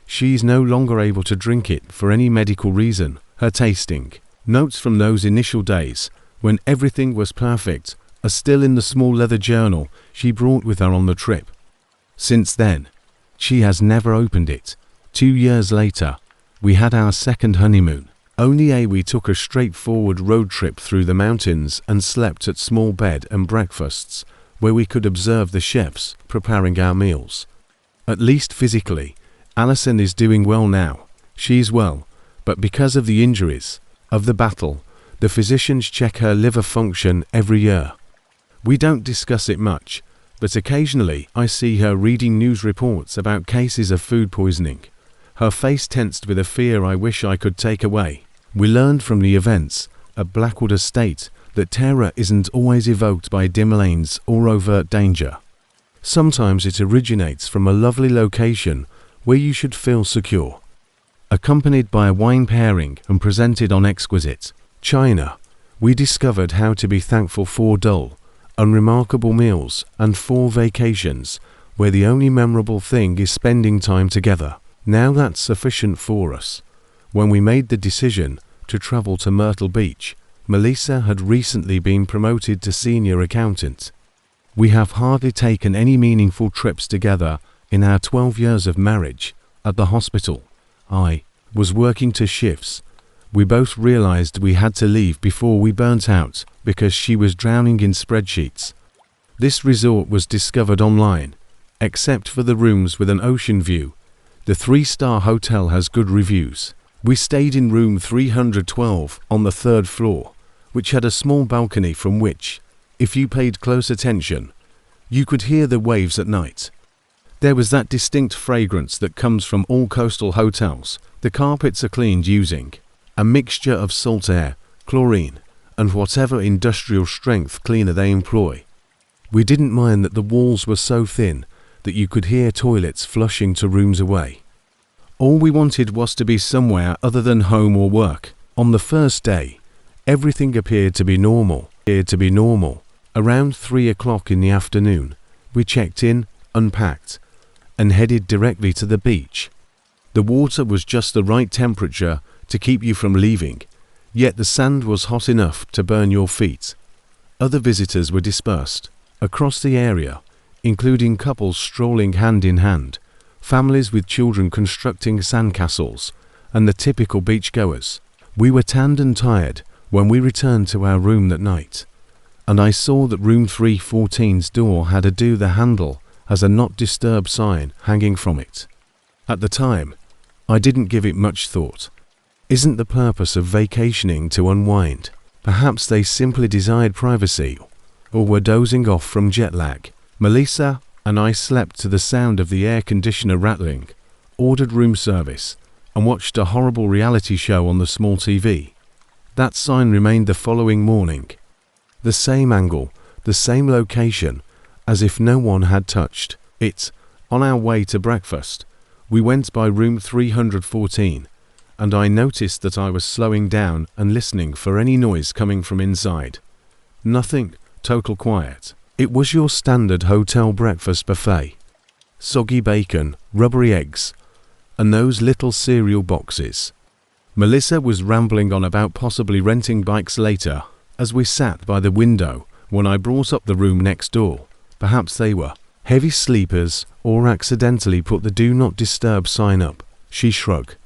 She's no longer able to drink it for any medical reason. Her tasting notes from those initial days, when everything was perfect, are still in the small leather journal she brought with her on the trip. Since then, she has never opened it. 2 years later, we had our second honeymoon. Only we took a straightforward road trip through the mountains and slept at small bed and breakfasts where we could observe the chefs preparing our meals. At least physically, Alison is doing well now. She's well, but because of the injuries of the battle, the physicians check her liver function every year. We don't discuss it much, but occasionally I see her reading news reports about cases of food poisoning. Her face tensed with a fear I wish I could take away. We learned from the events at Blackwood Estate that terror isn't always evoked by dim lanes or overt danger. Sometimes it originates from a lovely location where you should feel secure. Accompanied by a wine pairing and presented on exquisite china, we discovered how to be thankful for dull, unremarkable meals and 4 vacations where the only memorable thing is spending time together. Now that's sufficient for us. When we made the decision to travel to Myrtle Beach, Melissa had recently been promoted to senior accountant. We have hardly taken any meaningful trips together in our 12 years of marriage. At the hospital, I was working 2 shifts. We both realized we had to leave before we burnt out because she was drowning in spreadsheets. This resort was discovered online, except for the rooms with an ocean view. The 3-star hotel has good reviews. We stayed in room 312 on the 3rd floor, which had a small balcony from which, if you paid close attention, you could hear the waves at night. There was that distinct fragrance that comes from all coastal hotels. The carpets are cleaned using a mixture of salt air, chlorine, and whatever industrial strength cleaner they employ. We didn't mind that the walls were so thin that you could hear toilets flushing to rooms away. All we wanted was to be somewhere other than home or work. On the first day, everything appeared to be normal. Around 3 o'clock in the afternoon, we checked in, unpacked, and headed directly to the beach. The water was just the right temperature to keep you from leaving, yet the sand was hot enough to burn your feet. Other visitors were dispersed across the area, including couples strolling hand in hand, families with children constructing sandcastles, and the typical beachgoers. We were tanned and tired when we returned to our room that night, and I saw that room 314's door had a "do the handle" as a "not disturb" sign hanging from it. At the time, I didn't give it much thought. Isn't the purpose of vacationing to unwind? Perhaps they simply desired privacy, or were dozing off from jet lag. Melissa and I slept to the sound of the air conditioner rattling, ordered room service, and watched a horrible reality show on the small TV. That sign remained the following morning. The same angle, the same location, as if no one had touched it. On our way to breakfast, we went by room 314, and I noticed that I was slowing down and listening for any noise coming from inside. Nothing, total quiet. It was your standard hotel breakfast buffet. Soggy bacon, rubbery eggs, and those little cereal boxes. Melissa was rambling on about possibly renting bikes later as we sat by the window when I brought up the room next door. Perhaps they were heavy sleepers or accidentally put the "do not disturb" sign up. She shrugged.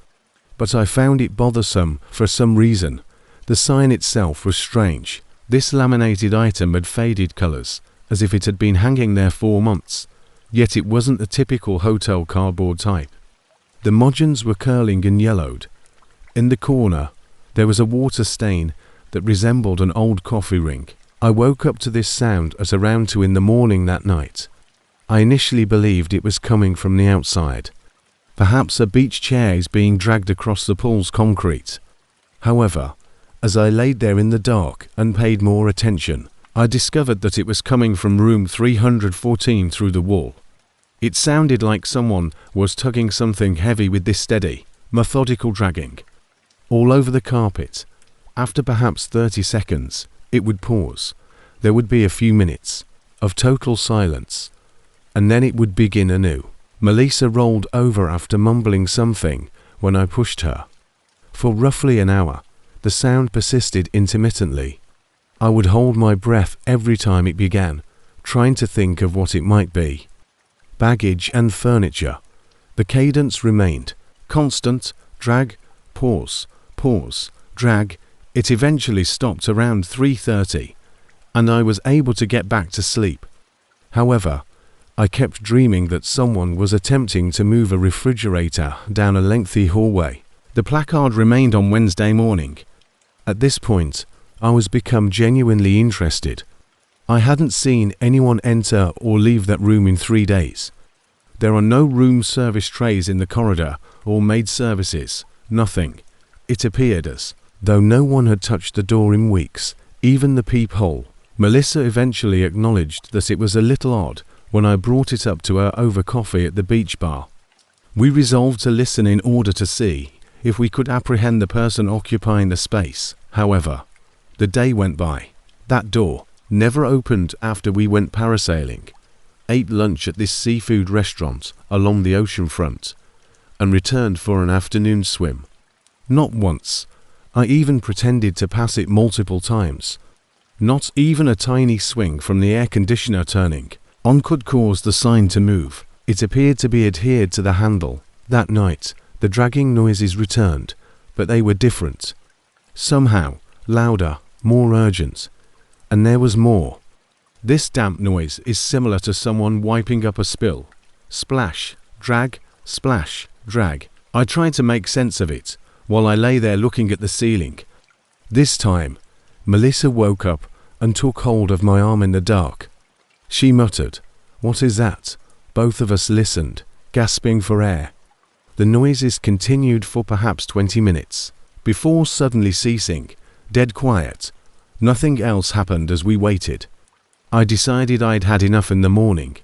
But I found it bothersome for some reason. The sign itself was strange. This laminated item had faded colors, as if it had been hanging there 4 months, yet it wasn't the typical hotel cardboard type. The margins were curling and yellowed. In the corner, there was a water stain that resembled an old coffee ring. I woke up to this sound at around 2 in the morning that night. I initially believed it was coming from the outside. Perhaps a beach chair is being dragged across the pool's concrete. However, as I laid there in the dark and paid more attention, I discovered that it was coming from room 314 through the wall. It sounded like someone was tugging something heavy with this steady, methodical dragging. All over the carpet, After perhaps 30 seconds, it would pause. There would be a few minutes of total silence, and then it would begin anew. Melissa rolled over after mumbling something when I pushed her. For roughly an hour, the sound persisted intermittently. I would hold my breath every time it began, trying to think of what it might be. Baggage and furniture. The cadence remained constant: drag, pause, pause, drag. It eventually stopped around 3:30, and I was able to get back to sleep. However, I kept dreaming that someone was attempting to move a refrigerator down a lengthy hallway. The placard remained on Wednesday morning. At this point, I was become genuinely interested. I hadn't seen anyone enter or leave that room in 3 days. There are no room service trays in the corridor or maid services, nothing. It appeared as though no one had touched the door in weeks, even the peephole. Melissa eventually acknowledged that it was a little odd when I brought it up to her over coffee at the beach bar. We resolved to listen in order to see if we could apprehend the person occupying the space. However, the day went by. That door never opened after we went parasailing, ate lunch at this seafood restaurant along the ocean front, and returned for an afternoon swim. Not once. I even pretended to pass it multiple times. Not even a tiny swing from the air conditioner turning on could cause the sign to move. It appeared to be adhered to the handle. That night, the dragging noises returned, but they were different. Somehow, louder, more urgent. And there was more. This damp noise is similar to someone wiping up a spill. Splash, drag, splash, drag. I tried to make sense of it while I lay there looking at the ceiling. This time, Melissa woke up and took hold of my arm in the dark. She muttered, "What is that?" Both of us listened, gasping for air. The noises continued for perhaps 20 minutes, before suddenly ceasing, dead quiet. Nothing else happened as we waited. I decided I'd had enough in the morning.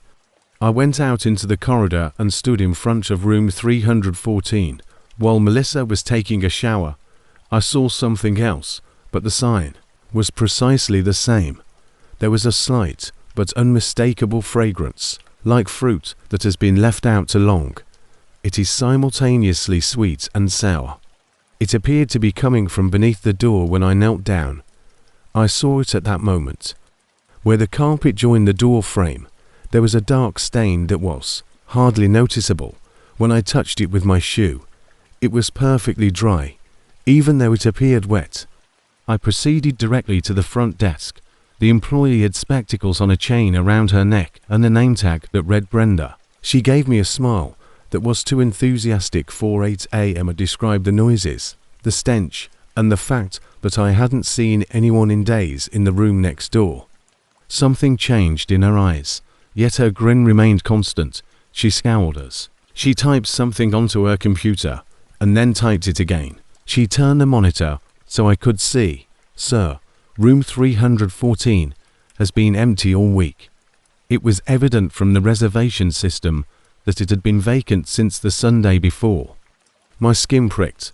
I went out into the corridor and stood in front of room 314. While Melissa was taking a shower, I saw something else, but the sign was precisely the same. There was a slight but unmistakable fragrance, like fruit that has been left out too long. It is simultaneously sweet and sour. It appeared to be coming from beneath the door when I knelt down. I saw it at that moment. Where the carpet joined the door frame, there was a dark stain that was hardly noticeable when I touched it with my shoe. It was perfectly dry, even though it appeared wet. I proceeded directly to the front desk. The employee had spectacles on a chain around her neck and a name tag that read Brenda. She gave me a smile that was too enthusiastic for 8 a.m. to describe the noises, the stench, and the fact that I hadn't seen anyone in days in the room next door. Something changed in her eyes, yet her grin remained constant. She scowled us. She typed something onto her computer, and then typed it again. She turned the monitor so I could see. "Sir, room 314 has been empty all week." It was evident from the reservation system that it had been vacant since the Sunday before. My skin pricked.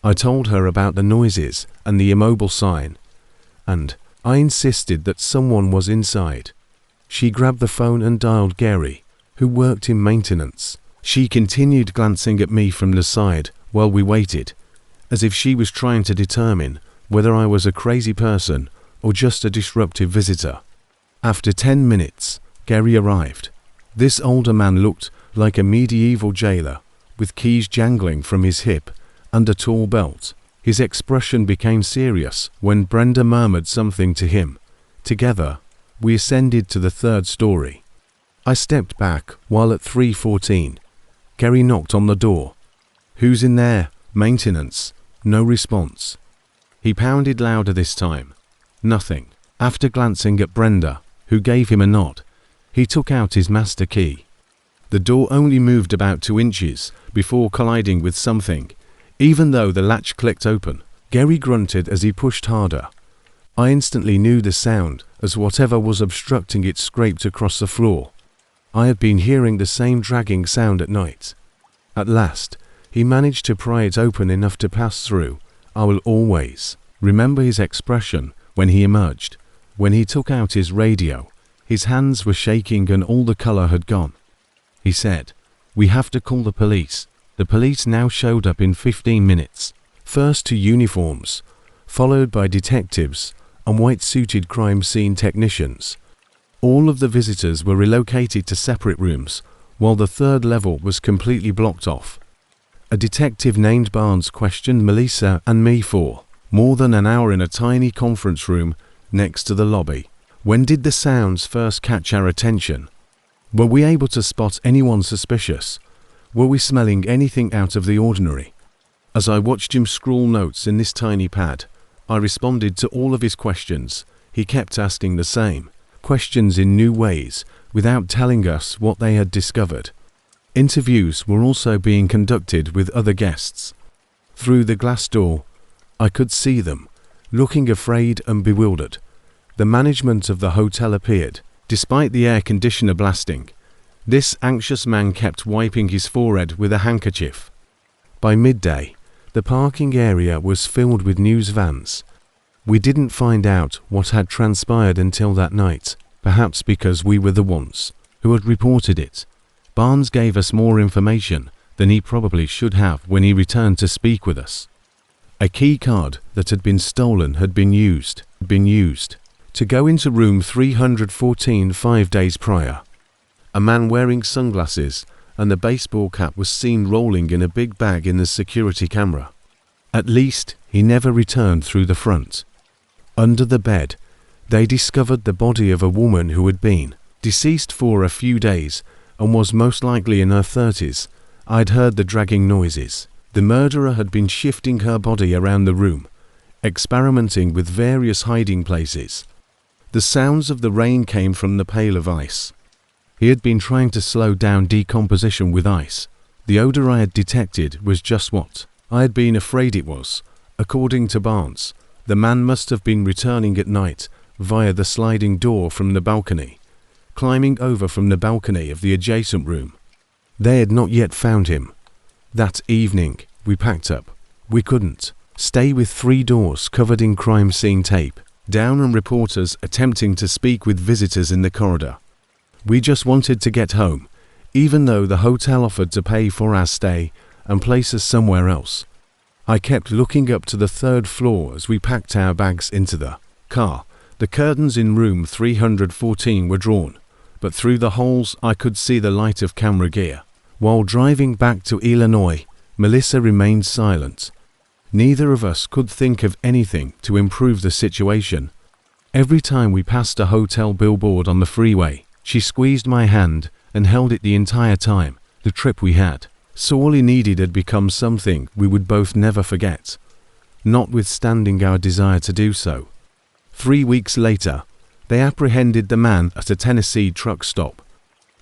I told her about the noises and the immobile sign, and I insisted that someone was inside. She grabbed the phone and dialed Gary, who worked in maintenance. She continued glancing at me from the side while we waited, as if she was trying to determine whether I was a crazy person or just a disruptive visitor. After 10 minutes, Gary arrived. This older man looked like a medieval jailer, with keys jangling from his hip and a tall belt. His expression became serious when Brenda murmured something to him. Together, we ascended to the 3rd story. I stepped back while at 314. Gary knocked on the door. "Who's in there?" "Maintenance." No response. He pounded louder this time. Nothing. After glancing at Brenda, who gave him a nod, he took out his master key. The door only moved about 2 inches before colliding with something, even though the latch clicked open. Gary grunted as he pushed harder. I instantly knew the sound as whatever was obstructing it scraped across the floor. I had been hearing the same dragging sound at night. At last, he managed to pry it open enough to pass through. I will always Remember his expression when he emerged. When he took out his radio, his hands were shaking and all the color had gone. He said, "We have to call the police." The police now showed up in 15 minutes. First 2 uniforms, followed by detectives and white-suited crime scene technicians. All of the visitors were relocated to separate rooms, while the 3rd level was completely blocked off. A detective named Barnes questioned Melissa and me for more than an hour in a tiny conference room next to the lobby. When did the sounds first catch our attention? Were we able to spot anyone suspicious? Were we smelling anything out of the ordinary? As I watched him scrawl notes in this tiny pad, I responded to all of his questions. He kept asking the same questions in new ways, without telling us what they had discovered. Interviews were also being conducted with other guests. Through the glass door, I could see them, looking afraid and bewildered. The management of the hotel appeared, despite the air conditioner blasting. This anxious man kept wiping his forehead with a handkerchief. By midday, the parking area was filled with news vans. We didn't find out what had transpired until that night, perhaps because we were the ones who had reported it. Barnes gave us more information than he probably should have when he returned to speak with us. A key card that had been stolen had been used to go into room 314 5 days prior. A man wearing sunglasses and a baseball cap was seen rolling in a big bag in the security camera. At least he never returned through the front. Under the bed, they discovered the body of a woman who had been deceased for a few days and was most likely in her 30s. I'd heard the dragging noises. The murderer had been shifting her body around the room, experimenting with various hiding places. The sounds of the rain came from the pail of ice. He had been trying to slow down decomposition with ice. The odor I had detected was just what I had been afraid it was. According to Barnes, the man must have been returning at night via the sliding door from the balcony, climbing over from the balcony of the adjacent room. They had not yet found him. That evening, we packed up. We couldn't stay with 3 doors covered in crime scene tape down and reporters attempting to speak with visitors in the corridor. We just wanted to get home, even though the hotel offered to pay for our stay and place us somewhere else. I kept looking up to the 3rd floor as we packed our bags into the car. The curtains in room 314 were drawn, but through the holes I could see the light of camera gear. While driving back to Illinois, Melissa remained silent. Neither of us could think of anything to improve the situation. Every time we passed a hotel billboard on the freeway, she squeezed my hand and held it the entire time. The trip we had, sorely needed, had become something we would both never forget, notwithstanding our desire to do so. 3 weeks later, they apprehended the man at a Tennessee truck stop.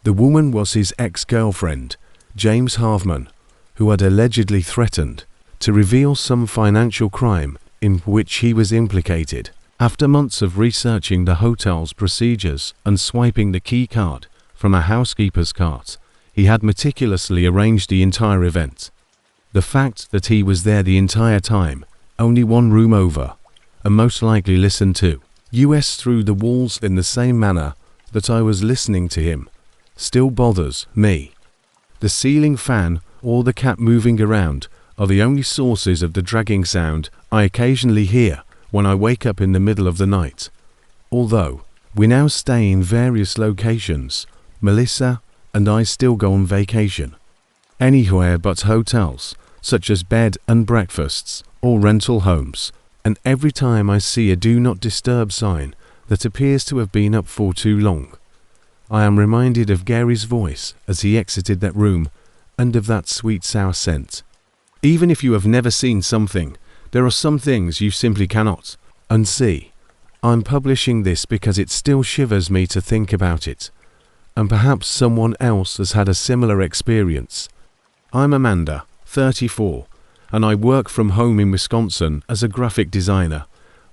The woman was his ex-girlfriend, James Harvman, who had allegedly threatened to reveal some financial crime in which he was implicated. After months of researching the hotel's procedures and swiping the key card from a housekeeper's cart, he had meticulously arranged the entire event. The fact that he was there the entire time, only one room over, and most likely listened to us through the walls in the same manner that I was listening to him, still bothers me. The ceiling fan or the cat moving around are the only sources of the dragging sound I occasionally hear when I wake up in the middle of the night. Although we now stay in various locations, Melissa and I still go on vacation. Anywhere but hotels, such as bed and breakfasts or rental homes, and every time I see a do not disturb sign that appears to have been up for too long, I am reminded of Gary's voice as he exited that room and of that sweet sour scent. Even if you have never seen something, there are some things you simply cannot unsee. I'm publishing this because it still shivers me to think about it, and perhaps someone else has had a similar experience. I'm Amanda, 34, and I work from home in Wisconsin as a graphic designer.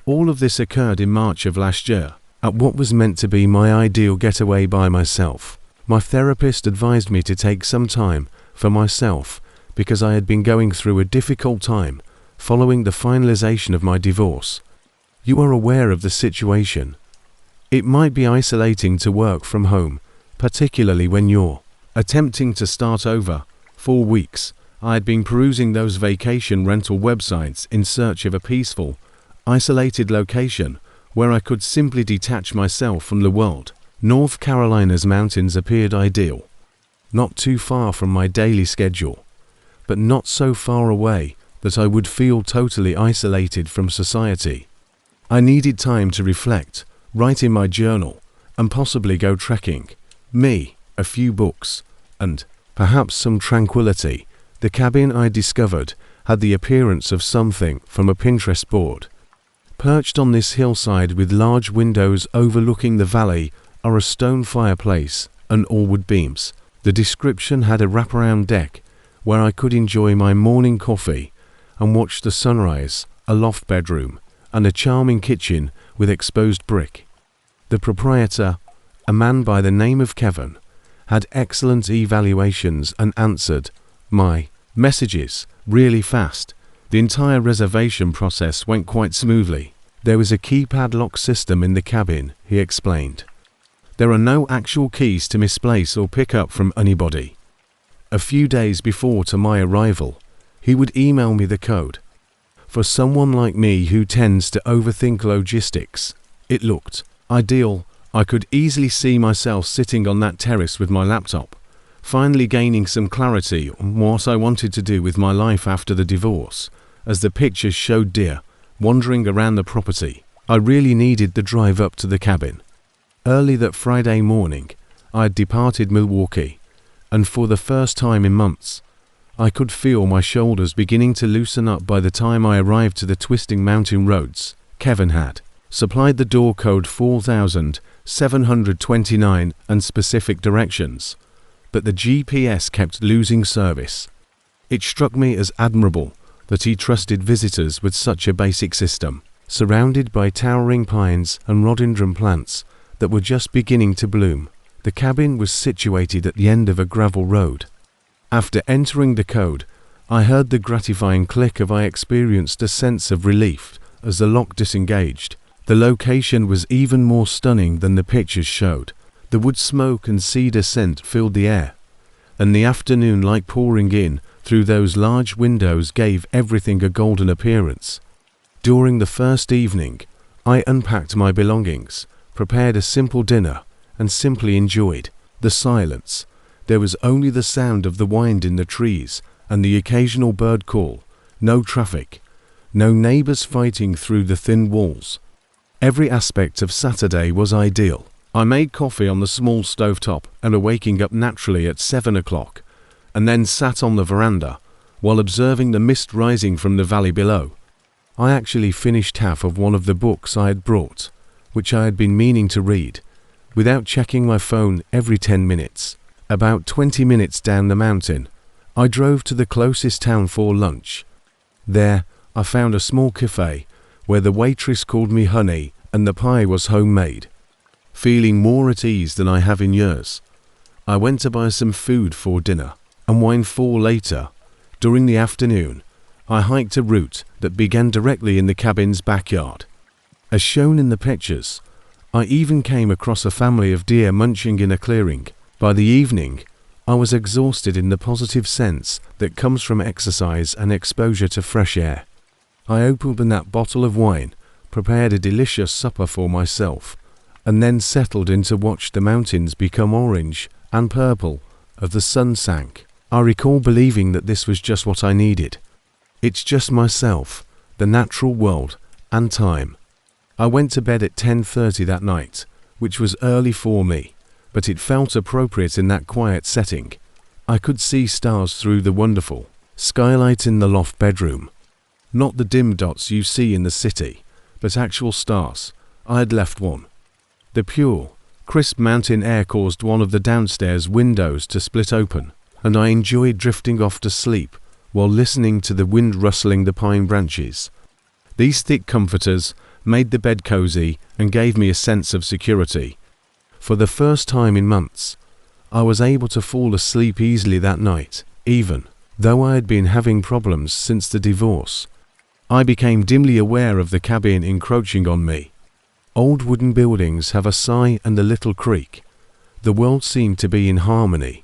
All of this occurred in March of last year, at what was meant to be my ideal getaway by myself. My therapist advised me to take some time for myself because I had been going through a difficult time following the finalization of my divorce. You are aware of the situation. It might be isolating to work from home, particularly when you're attempting to start over. For weeks, I had been perusing those vacation rental websites in search of a peaceful, isolated location where I could simply detach myself from the world. North Carolina's mountains appeared ideal, not too far from my daily schedule, but not so far away that I would feel totally isolated from society. I needed time to reflect, write in my journal, and possibly go trekking. Me, a few books, and perhaps some tranquility. The cabin I discovered had the appearance of something from a Pinterest board. Perched on this hillside with large windows overlooking the valley are a stone fireplace and all wood beams. The description had a wraparound deck where I could enjoy my morning coffee and watch the sunrise, a loft bedroom, and a charming kitchen with exposed brick. The proprietor, a man by the name of Kevin, had excellent evaluations and answered my messages really fast. The entire reservation process went quite smoothly. There was a keypad lock system in the cabin, he explained. There are no actual keys to misplace or pick up from anybody. A few days before to my arrival, he would email me the code. For someone like me who tends to overthink logistics, it looked ideal. I could easily see myself sitting on that terrace with my laptop, finally gaining some clarity on what I wanted to do with my life after the divorce, as the pictures showed deer wandering around the property. I really needed the drive up to the cabin. Early that Friday morning, I had departed Milwaukee, and for the first time in months, I could feel my shoulders beginning to loosen up by the time I arrived to the twisting mountain roads. Kevin had supplied the door code 4729 and specific directions, but the GPS kept losing service. It struck me as admirable that he trusted visitors with such a basic system. Surrounded by towering pines and rhododendron plants that were just beginning to bloom, the cabin was situated at the end of a gravel road. After entering the code, I heard the gratifying click I experienced a sense of relief as the lock disengaged. The location was even more stunning than the pictures showed. The wood smoke and cedar scent filled the air, and the afternoon light pouring in through those large windows gave everything a golden appearance. During the first evening, I unpacked my belongings, prepared a simple dinner, and simply enjoyed the silence. There was only the sound of the wind in the trees and the occasional bird call. No traffic, no neighbors fighting through the thin walls. Every aspect of Saturday was ideal. I made coffee on the small stovetop and waking up naturally at 7 o'clock, and then sat on the veranda while observing the mist rising from the valley below. I actually finished half of one of the books I had brought, which I had been meaning to read, without checking my phone every 10 minutes. About 20 minutes down the mountain, I drove to the closest town for lunch. There, I found a small cafe where the waitress called me honey and the pie was homemade. Feeling more at ease than I have in years, I went to buy some food for dinner, and wine for later. During the afternoon, I hiked a route that began directly in the cabin's backyard. As shown in the pictures, I even came across a family of deer munching in a clearing. By the evening, I was exhausted in the positive sense that comes from exercise and exposure to fresh air. I opened that bottle of wine, prepared a delicious supper for myself, and then settled in to watch the mountains become orange and purple as the sun sank. I recall believing that this was just what I needed. It's just myself, the natural world, and time. I went to bed at 10:30 that night, which was early for me, but it felt appropriate in that quiet setting. I could see stars through the wonderful skylight in the loft bedroom. Not the dim dots you see in the city, but actual stars. I had left one. The pure, crisp mountain air caused one of the downstairs windows to split open, and I enjoyed drifting off to sleep while listening to the wind rustling the pine branches. These thick comforters made the bed cozy and gave me a sense of security. For the first time in months, I was able to fall asleep easily that night, even though I had been having problems since the divorce. I became dimly aware of the cabin encroaching on me. Old wooden buildings have a sigh and a little creak. The world seemed to be in harmony.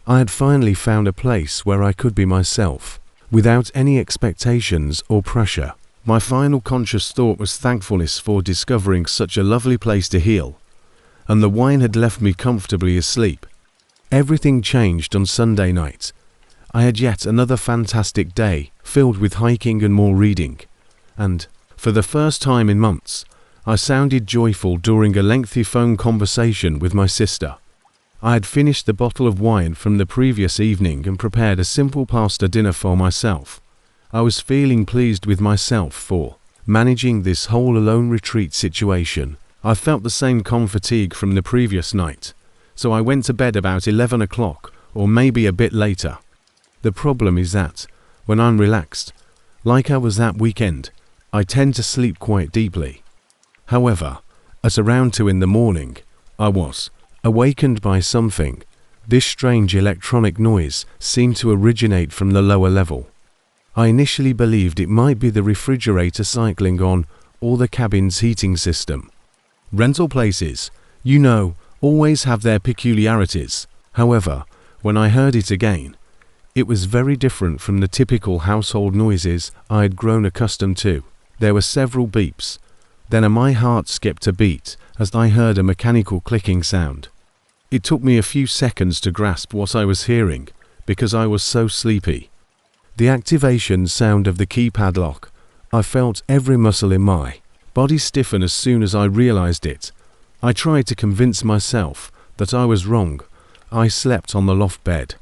I had finally found a place where I could be myself, without any expectations or pressure. My final conscious thought was thankfulness for discovering such a lovely place to heal, and the wine had left me comfortably asleep. Everything changed on Sunday night. I had yet another fantastic day, filled with hiking and more reading, and, for the first time in months, I sounded joyful during a lengthy phone conversation with my sister. I had finished the bottle of wine from the previous evening and prepared a simple pasta dinner for myself. I was feeling pleased with myself for managing this whole alone retreat situation. I felt the same calm fatigue from the previous night, so I went to bed about 11 o'clock or maybe a bit later. The problem is that, when I'm relaxed, like I was that weekend, I tend to sleep quite deeply. However, at around 2 in the morning, I was awakened by something. This strange electronic noise seemed to originate from the lower level. I initially believed it might be the refrigerator cycling on or the cabin's heating system. Rental places, always have their peculiarities. However, when I heard it again, it was very different from the typical household noises I had grown accustomed to. There were several beeps. Then my heart skipped a beat as I heard a mechanical clicking sound. It took me a few seconds to grasp what I was hearing because I was so sleepy. The activation sound of the keypad lock. I felt every muscle in my body stiffen as soon as I realized it. I tried to convince myself that I was wrong. I slept on the loft bed,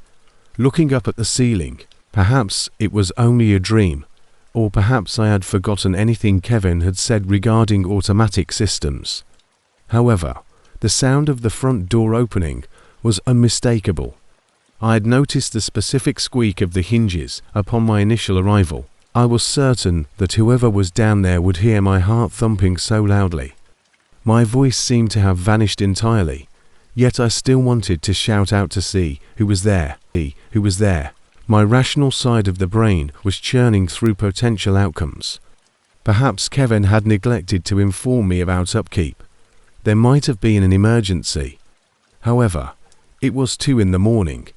looking up at the ceiling. Perhaps it was only a dream, or perhaps I had forgotten anything Kevin had said regarding automatic systems. However, the sound of the front door opening was unmistakable. I had noticed the specific squeak of the hinges upon my initial arrival. I was certain that whoever was down there would hear my heart thumping so loudly. My voice seemed to have vanished entirely, yet I still wanted to shout out to see who was there. My rational side of the brain was churning through potential outcomes. Perhaps Kevin had neglected to inform me about upkeep. There might have been an emergency. However, it was 2 in the morning,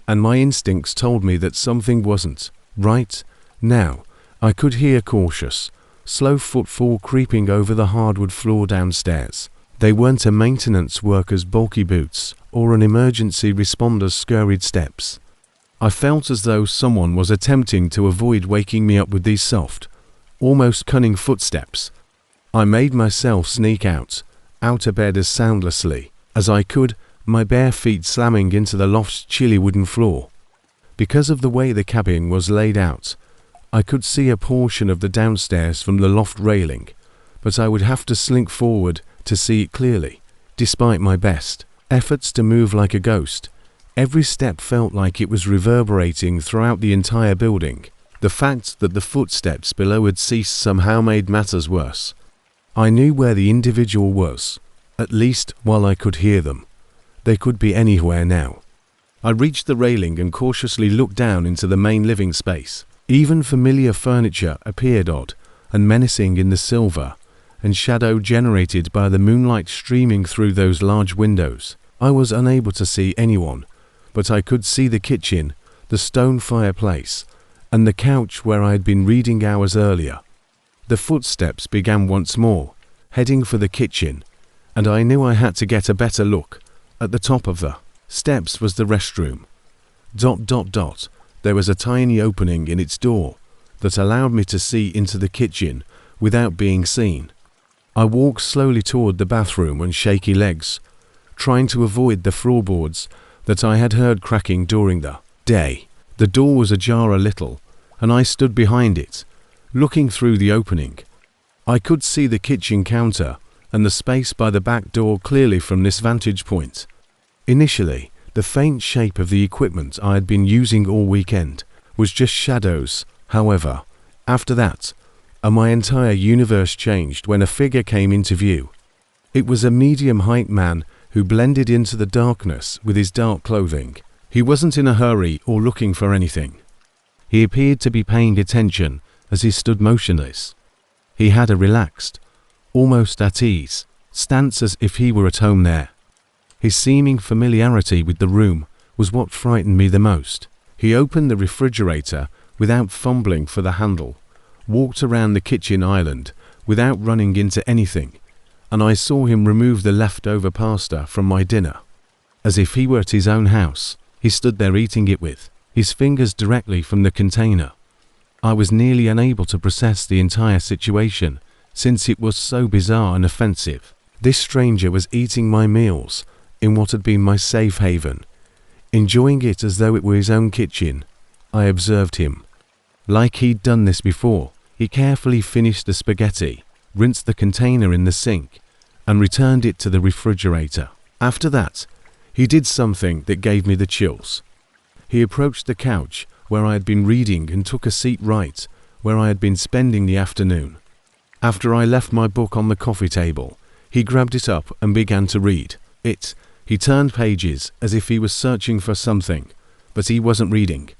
and my instincts told me that something wasn't right. Now, I could hear cautious, slow footfall creeping over the hardwood floor downstairs. They weren't a maintenance worker's bulky boots or an emergency responder's scurried steps. I felt as though someone was attempting to avoid waking me up with these soft, almost cunning footsteps. I made myself sneak out of bed as soundlessly as I could, my bare feet slamming into the loft's chilly wooden floor. Because of the way the cabin was laid out, I could see a portion of the downstairs from the loft railing, but I would have to slink forward to see it clearly. Despite my best efforts to move like a ghost, every step felt like it was reverberating throughout the entire building. The fact that the footsteps below had ceased somehow made matters worse. I knew where the individual was, at least while I could hear them. They could be anywhere now. I reached the railing and cautiously looked down into the main living space. Even familiar furniture appeared odd and menacing in the silver and shadow generated by the moonlight streaming through those large windows. I was unable to see anyone, but I could see the kitchen, the stone fireplace, and the couch where I had been reading hours earlier. The footsteps began once more, heading for the kitchen, and I knew I had to get a better look. At the top of the steps was the restroom. There was a tiny opening in its door that allowed me to see into the kitchen without being seen. I walked slowly toward the bathroom on shaky legs, trying to avoid the floorboards that I had heard cracking during the day. The door was ajar a little, and I stood behind it, looking through the opening. I could see the kitchen counter and the space by the back door clearly from this vantage point. Initially, the faint shape of the equipment I had been using all weekend was just shadows. However, after that, my entire universe changed when a figure came into view. It was a medium-height man who blended into the darkness with his dark clothing. He wasn't in a hurry or looking for anything. He appeared to be paying attention as he stood motionless. He had a relaxed, almost at ease, stance as if he were at home there. His seeming familiarity with the room was what frightened me the most. He opened the refrigerator without fumbling for the handle, walked around the kitchen island without running into anything, and I saw him remove the leftover pasta from my dinner. As if he were at his own house, he stood there eating it with his fingers directly from the container. I was nearly unable to process the entire situation, since it was so bizarre and offensive. This stranger was eating my meals in what had been my safe haven, enjoying it as though it were his own kitchen. I observed him. Like he'd done this before, he carefully finished the spaghetti, rinsed the container in the sink, and returned it to the refrigerator. After that, he did something that gave me the chills. He approached the couch where I had been reading and took a seat right where I had been spending the afternoon. After I left my book on the coffee table, he grabbed it up and began to read it. He turned pages as if he was searching for something, but he wasn't reading.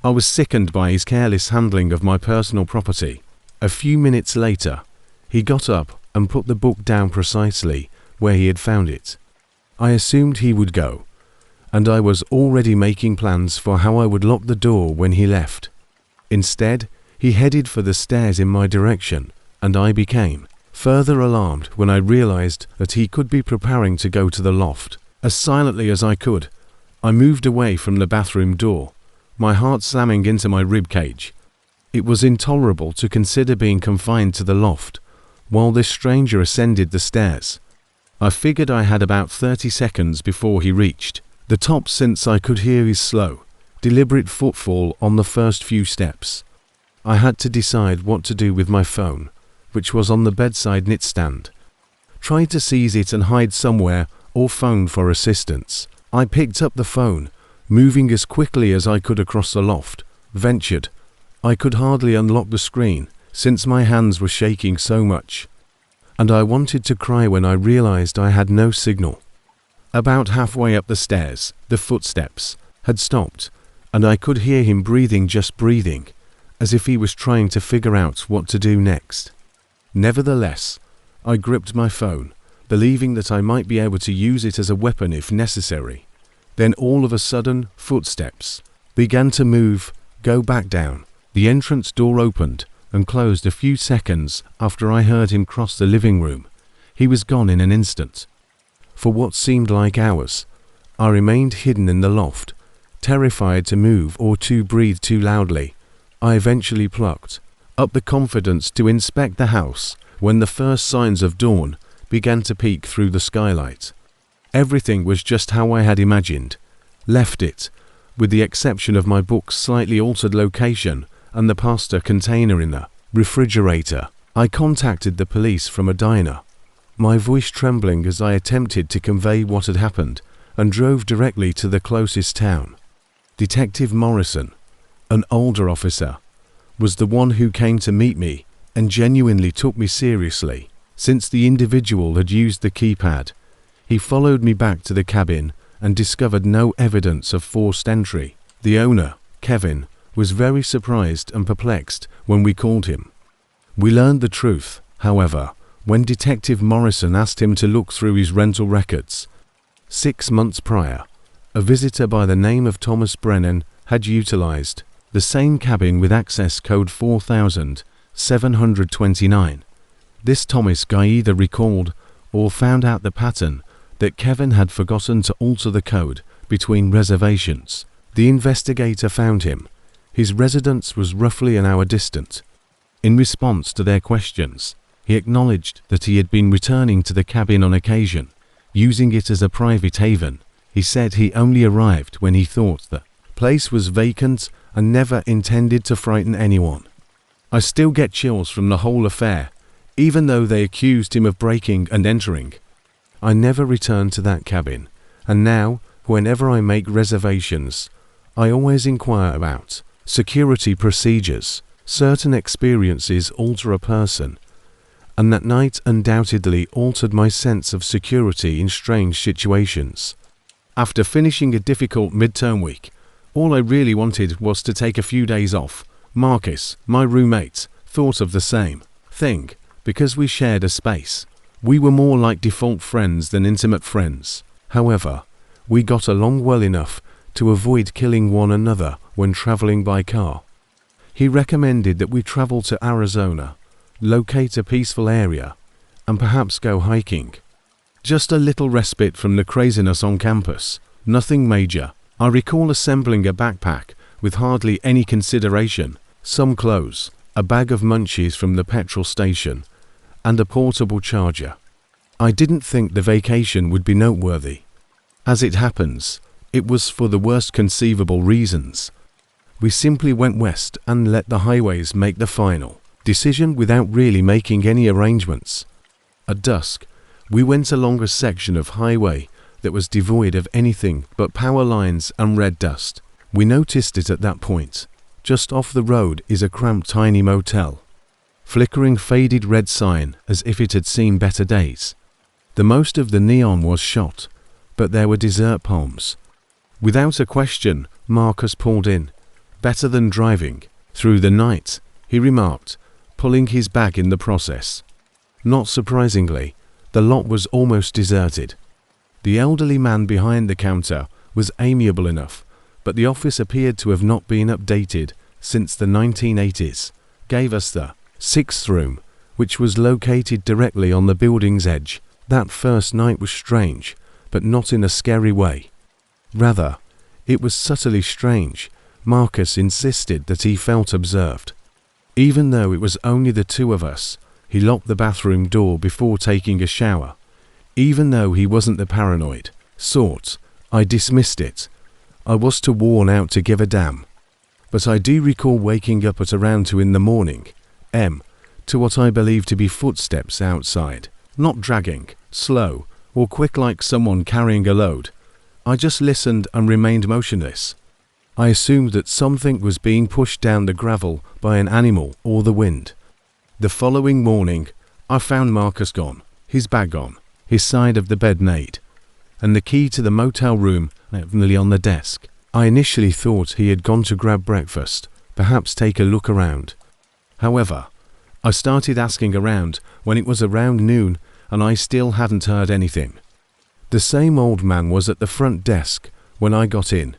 I was sickened by his careless handling of my personal property. A few minutes later, he got up and put the book down precisely where he had found it. I assumed he would go, and I was already making plans for how I would lock the door when he left. Instead, he headed for the stairs in my direction, and I became further alarmed when I realized that he could be preparing to go to the loft. As silently as I could, I moved away from the bathroom door, my heart slamming into my rib cage. It was intolerable to consider being confined to the loft while this stranger ascended the stairs. I figured I had about 30 seconds before he reached the top, since I could hear his slow, deliberate footfall on the first few steps. I had to decide what to do with my phone, which was on the bedside nightstand. Tried to seize it and hide somewhere or phone for assistance. I picked up the phone, moving as quickly as I could across the loft, ventured. I could hardly unlock the screen since my hands were shaking so much, and I wanted to cry when I realized I had no signal. About halfway up the stairs, the footsteps had stopped, and I could hear him breathing, just breathing, as if he was trying to figure out what to do next. Nevertheless, I gripped my phone, believing that I might be able to use it as a weapon if necessary. Then all of a sudden, footsteps began to move, go back down. The entrance door opened and closed a few seconds after I heard him cross the living room. He was gone in an instant. For what seemed like hours, I remained hidden in the loft, terrified to move or to breathe too loudly. I eventually plucked up the confidence to inspect the house when the first signs of dawn began to peek through the skylight. Everything was just how I had imagined. Left it, with the exception of my book's slightly altered location and the pasta container in the refrigerator. I contacted the police from a diner, my voice trembling as I attempted to convey what had happened, and drove directly to the closest town. Detective Morrison, an older officer, was the one who came to meet me and genuinely took me seriously. Since the individual had used the keypad, he followed me back to the cabin and discovered no evidence of forced entry. The owner, Kevin, was very surprised and perplexed when we called him. We learned the truth, however, when Detective Morrison asked him to look through his rental records. 6 months prior, a visitor by the name of Thomas Brennan had utilized the same cabin with access code 4729. This Thomas guy either recalled or found out the pattern that Kevin had forgotten to alter the code between reservations. The investigator found him. His residence was roughly an hour distant. In response to their questions, he acknowledged that he had been returning to the cabin on occasion, using it as a private haven. He said he only arrived when he thought the place was vacant and never intended to frighten anyone. I still get chills from the whole affair, even though they accused him of breaking and entering. I never returned to that cabin, and now, whenever I make reservations, I always inquire about security procedures. Certain experiences alter a person, and that night undoubtedly altered my sense of security in strange situations. After finishing a difficult midterm week, all I really wanted was to take a few days off, Marcus, my roommate, thought of the same thing, because we shared a space. We were more like default friends than intimate friends. However, we got along well enough to avoid killing one another when traveling by car. He recommended that we travel to Arizona, locate a peaceful area, and perhaps go hiking. Just a little respite from the craziness on campus, nothing major. I recall assembling a backpack with hardly any consideration, some clothes, a bag of munchies from the petrol station, and a portable charger. I didn't think the vacation would be noteworthy. As it happens, it was for the worst conceivable reasons. We simply went west and let the highways make the final decision without really making any arrangements. At dusk, we went along a section of highway that was devoid of anything but power lines and red dust. We noticed it at that point. Just off the road is a cramped tiny motel. Flickering faded red sign as if it had seen better days. The most of the neon was shot, but there were desert palms. Without a question, Marcus pulled in. Better than driving through the night, he remarked, pulling his bag in the process. Not surprisingly, the lot was almost deserted. The elderly man behind the counter was amiable enough, but the office appeared to have not been updated since the 1980s. Gave us the 6th room, which was located directly on the building's edge. That first night was strange, but not in a scary way. Rather, it was subtly strange. Marcus insisted that he felt observed. Even though it was only the two of us, he locked the bathroom door before taking a shower. Even though he wasn't the paranoid sort, I dismissed it. I was too worn out to give a damn. But I do recall waking up at around 2 in the morning, to what I believe to be footsteps outside, not dragging, slow, or quick like someone carrying a load. I just listened and remained motionless. I assumed that something was being pushed down the gravel by an animal or the wind. The following morning, I found Marcus gone, his bag gone, his side of the bed made, and the key to the motel room nearly on the desk. I initially thought he had gone to grab breakfast, perhaps take a look around. However, I started asking around when it was around noon and I still hadn't heard anything. The same old man was at the front desk when I got in.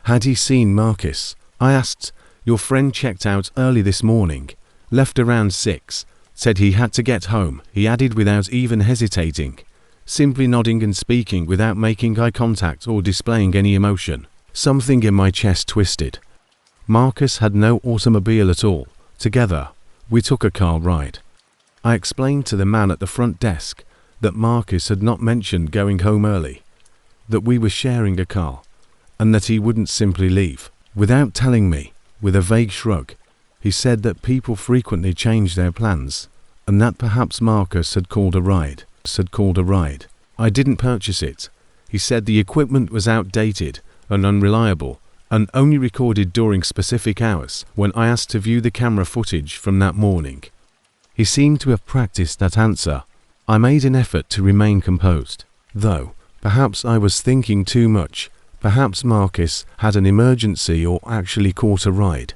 Had he seen Marcus? I asked. Your friend checked out early this morning, left around 6, said he had to get home, he added without even hesitating, simply nodding and speaking without making eye contact or displaying any emotion. Something in my chest twisted. Marcus had no automobile at all. Together, we took a car ride. I explained to the man at the front desk that Marcus had not mentioned going home early, that we were sharing a car, and that he wouldn't simply leave. Without telling me, with a vague shrug, he said that people frequently change their plans, and that perhaps Marcus had called a ride. I didn't purchase it. He said the equipment was outdated and unreliable, and only recorded during specific hours when I asked to view the camera footage from that morning. He seemed to have practiced that answer. I made an effort to remain composed, though perhaps I was thinking too much. Perhaps Marcus had an emergency or actually caught a ride.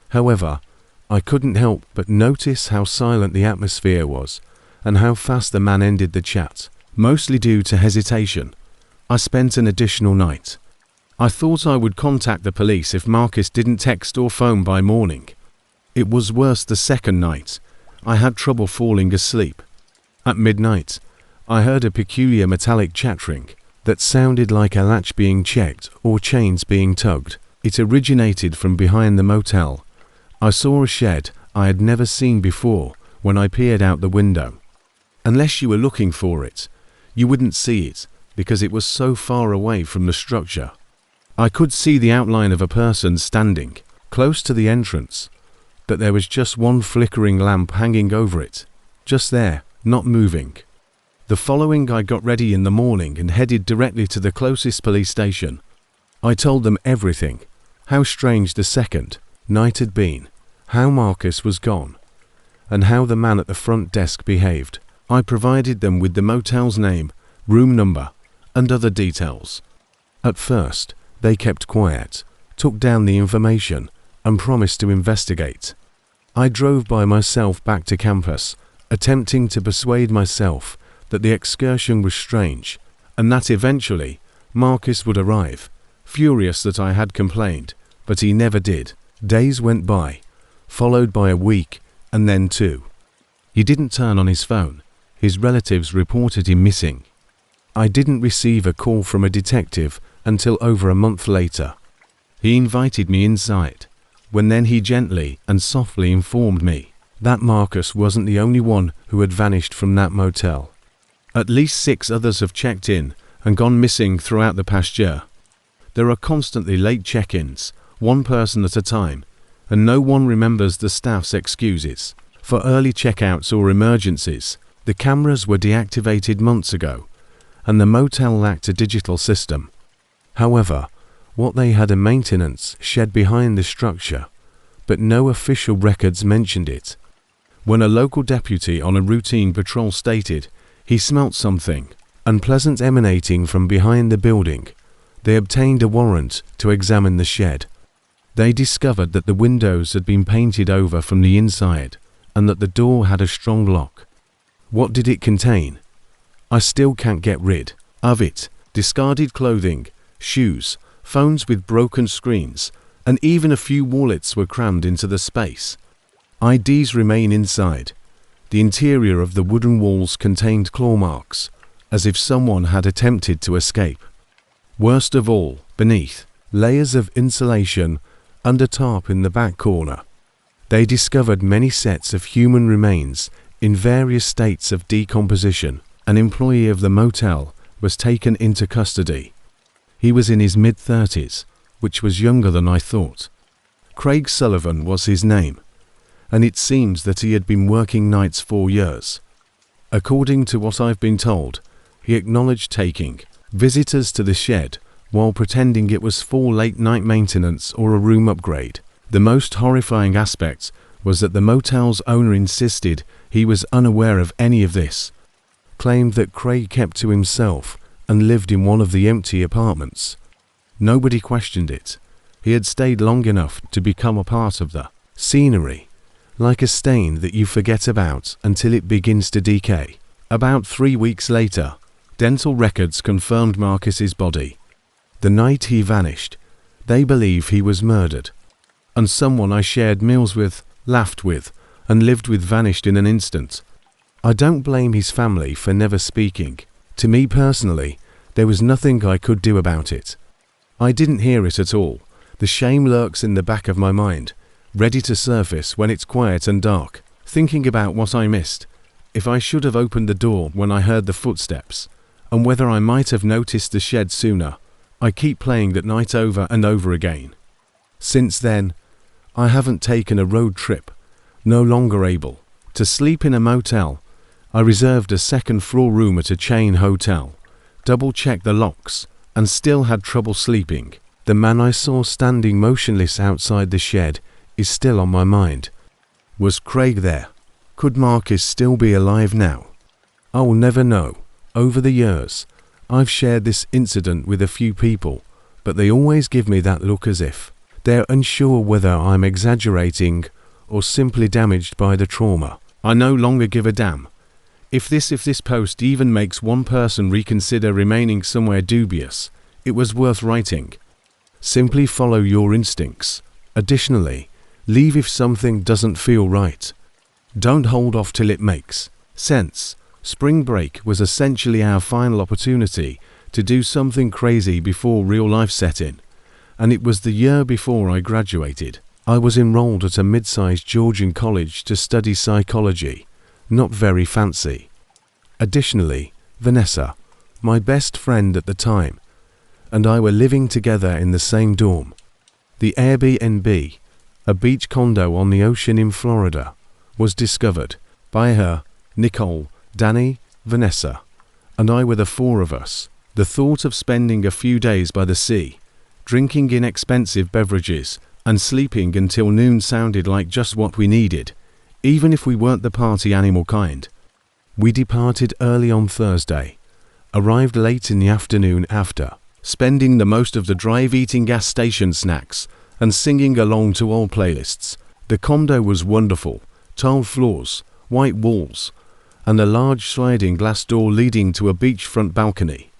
However, I couldn't help but notice how silent the atmosphere was and how fast the man ended the chat, mostly due to hesitation. I spent an additional night. I thought I would contact the police if Marcus didn't text or phone by morning. It was worse the second night. I had trouble falling asleep. At midnight, I heard a peculiar metallic chattering that sounded like a latch being checked or chains being tugged. It originated from behind the motel. I saw a shed I had never seen before when I peered out the window. Unless you were looking for it, you wouldn't see it because it was so far away from the structure. I could see the outline of a person standing close to the entrance, but there was just one flickering lamp hanging over it, just there, not moving. The following, I got ready in the morning and headed directly to the closest police station. I told them everything, how strange the second night had been, how Marcus was gone, and how the man at the front desk behaved. I provided them with the motel's name, room number, and other details. At first, they kept quiet, took down the information, and promised to investigate. I drove by myself back to campus, attempting to persuade myself that the excursion was strange and that eventually Marcus would arrive, furious that I had complained, but he never did. Days went by, followed by a week and then 2. He didn't turn on his phone. His relatives reported him missing. I didn't receive a call from a detective until over a month later. He invited me inside, when then he gently and softly informed me that Marcus wasn't the only one who had vanished from that motel. At least 6 others have checked in and gone missing throughout the past year. There are constantly late check-ins, one person at a time, and no one remembers the staff's excuses. For early checkouts or emergencies, the cameras were deactivated months ago, and the motel lacked a digital system. However, what they had a maintenance shed behind the structure, but no official records mentioned it. When a local deputy on a routine patrol stated he smelt something unpleasant emanating from behind the building, they obtained a warrant to examine the shed. They discovered that the windows had been painted over from the inside and that the door had a strong lock. What did it contain? I still can't get rid of it. Discarded clothing, shoes, phones with broken screens, and even a few wallets were crammed into the space. IDs remain inside. The interior of the wooden walls contained claw marks, as if someone had attempted to escape. Worst of all, beneath, layers of insulation under tarp in the back corner. They discovered many sets of human remains in various states of decomposition. An employee of the motel was taken into custody. He was in his mid-30s, which was younger than I thought. Craig Sullivan was his name, and it seems that he had been working nights 4 years. According to what I've been told, he acknowledged taking visitors to the shed while pretending it was for late-night maintenance or a room upgrade. The most horrifying aspect was that the motel's owner insisted he was unaware of any of this, claimed that Craig kept to himself and lived in one of the empty apartments. Nobody questioned it. He had stayed long enough to become a part of the scenery, like a stain that you forget about until it begins to decay. About 3 weeks later, dental records confirmed Marcus's body. The night he vanished, they believe he was murdered, and someone I shared meals with, laughed with, and lived with vanished in an instant. I don't blame his family for never speaking. To me personally, there was nothing I could do about it. I didn't hear it at all. The shame lurks in the back of my mind, ready to surface when it's quiet and dark, thinking about what I missed, if I should have opened the door when I heard the footsteps, and whether I might have noticed the shed sooner. I keep playing that night over and over again. Since then, I haven't taken a road trip, no longer able to sleep in a motel. I reserved a second-floor room at a chain hotel, double-checked the locks, and still had trouble sleeping. The man I saw standing motionless outside the shed is still on my mind. Was Craig there? Could Marcus still be alive now? I will never know. Over the years, I've shared this incident with a few people, but they always give me that look as if they're unsure whether I'm exaggerating or simply damaged by the trauma. I no longer give a damn. If this post even makes one person reconsider remaining somewhere dubious, it was worth writing. Simply follow your instincts. Additionally, leave if something doesn't feel right. Don't hold off till it makes sense. Spring break was essentially our final opportunity to do something crazy before real life set in, and it was the year before I graduated. I was enrolled at a mid-sized Georgian college to study psychology, not very fancy. Additionally, Vanessa, my best friend at the time, and I were living together in the same dorm. The Airbnb, a beach condo on the ocean in Florida, was discovered by her, Nicole, Danny, Vanessa, and I were the 4 of us. The thought of spending a few days by the sea, drinking inexpensive beverages, and sleeping until noon sounded like just what we needed, even if we weren't the party animal kind. We departed early on Thursday, arrived late in the afternoon after, spending the most of the drive eating gas station snacks and singing along to old playlists. The condo was wonderful, tiled floors, white walls, and a large sliding glass door leading to a beachfront balcony.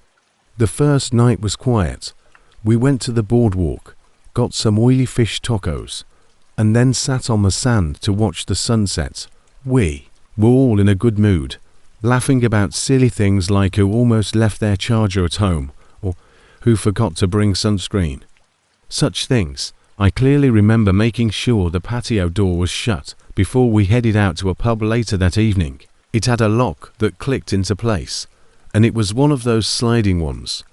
The first night was quiet. We went to the boardwalk, got some oily fish tacos, and then sat on the sand to watch the sunset. We were all in a good mood, laughing about silly things like who almost left their charger at home, or who forgot to bring sunscreen. Such things. I clearly remember making sure the patio door was shut before we headed out to a pub later that evening. It had a lock that clicked into place, and it was one of those sliding ones.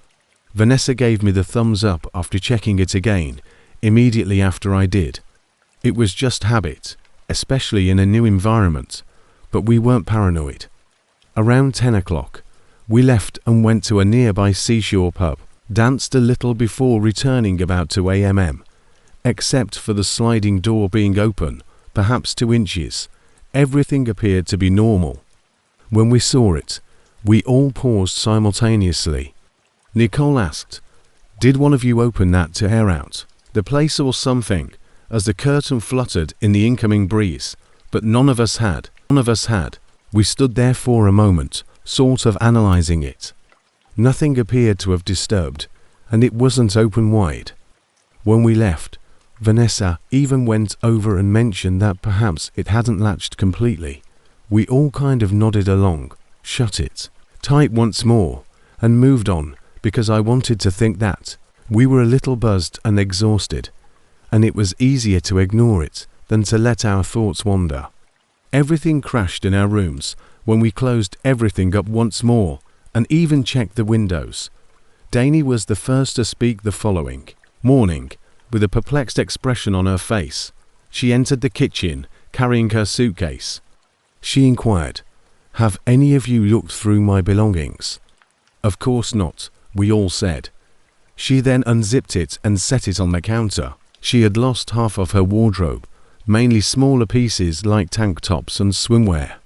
Vanessa gave me the thumbs up after checking it again, immediately after I did. It was just habit, especially in a new environment, but we weren't paranoid. Around 10 o'clock, we left and went to a nearby seashore pub, danced a little before returning about 2 a.m. Except for the sliding door being open, perhaps 2 inches, everything appeared to be normal. When we saw it, we all paused simultaneously. Nicole asked, "Did one of you open that to air out the place or something?" as the curtain fluttered in the incoming breeze, but none of us had. We stood there for a moment, sort of analyzing it. Nothing appeared to have disturbed, and it wasn't open wide. When we left, Vanessa even went over and mentioned that perhaps it hadn't latched completely. We all kind of nodded along, shut it tight once more, and moved on, because I wanted to think that we were a little buzzed and exhausted, and it was easier to ignore it than to let our thoughts wander. Everything crashed in our rooms when we closed everything up once more and even checked the windows. Dani was the first to speak the following morning, with a perplexed expression on her face. She entered the kitchen, carrying her suitcase. She inquired, "Have any of you looked through my belongings?" "Of course not," we all said. She then unzipped it and set it on the counter. She had lost half of her wardrobe, mainly smaller pieces like tank tops and swimwear.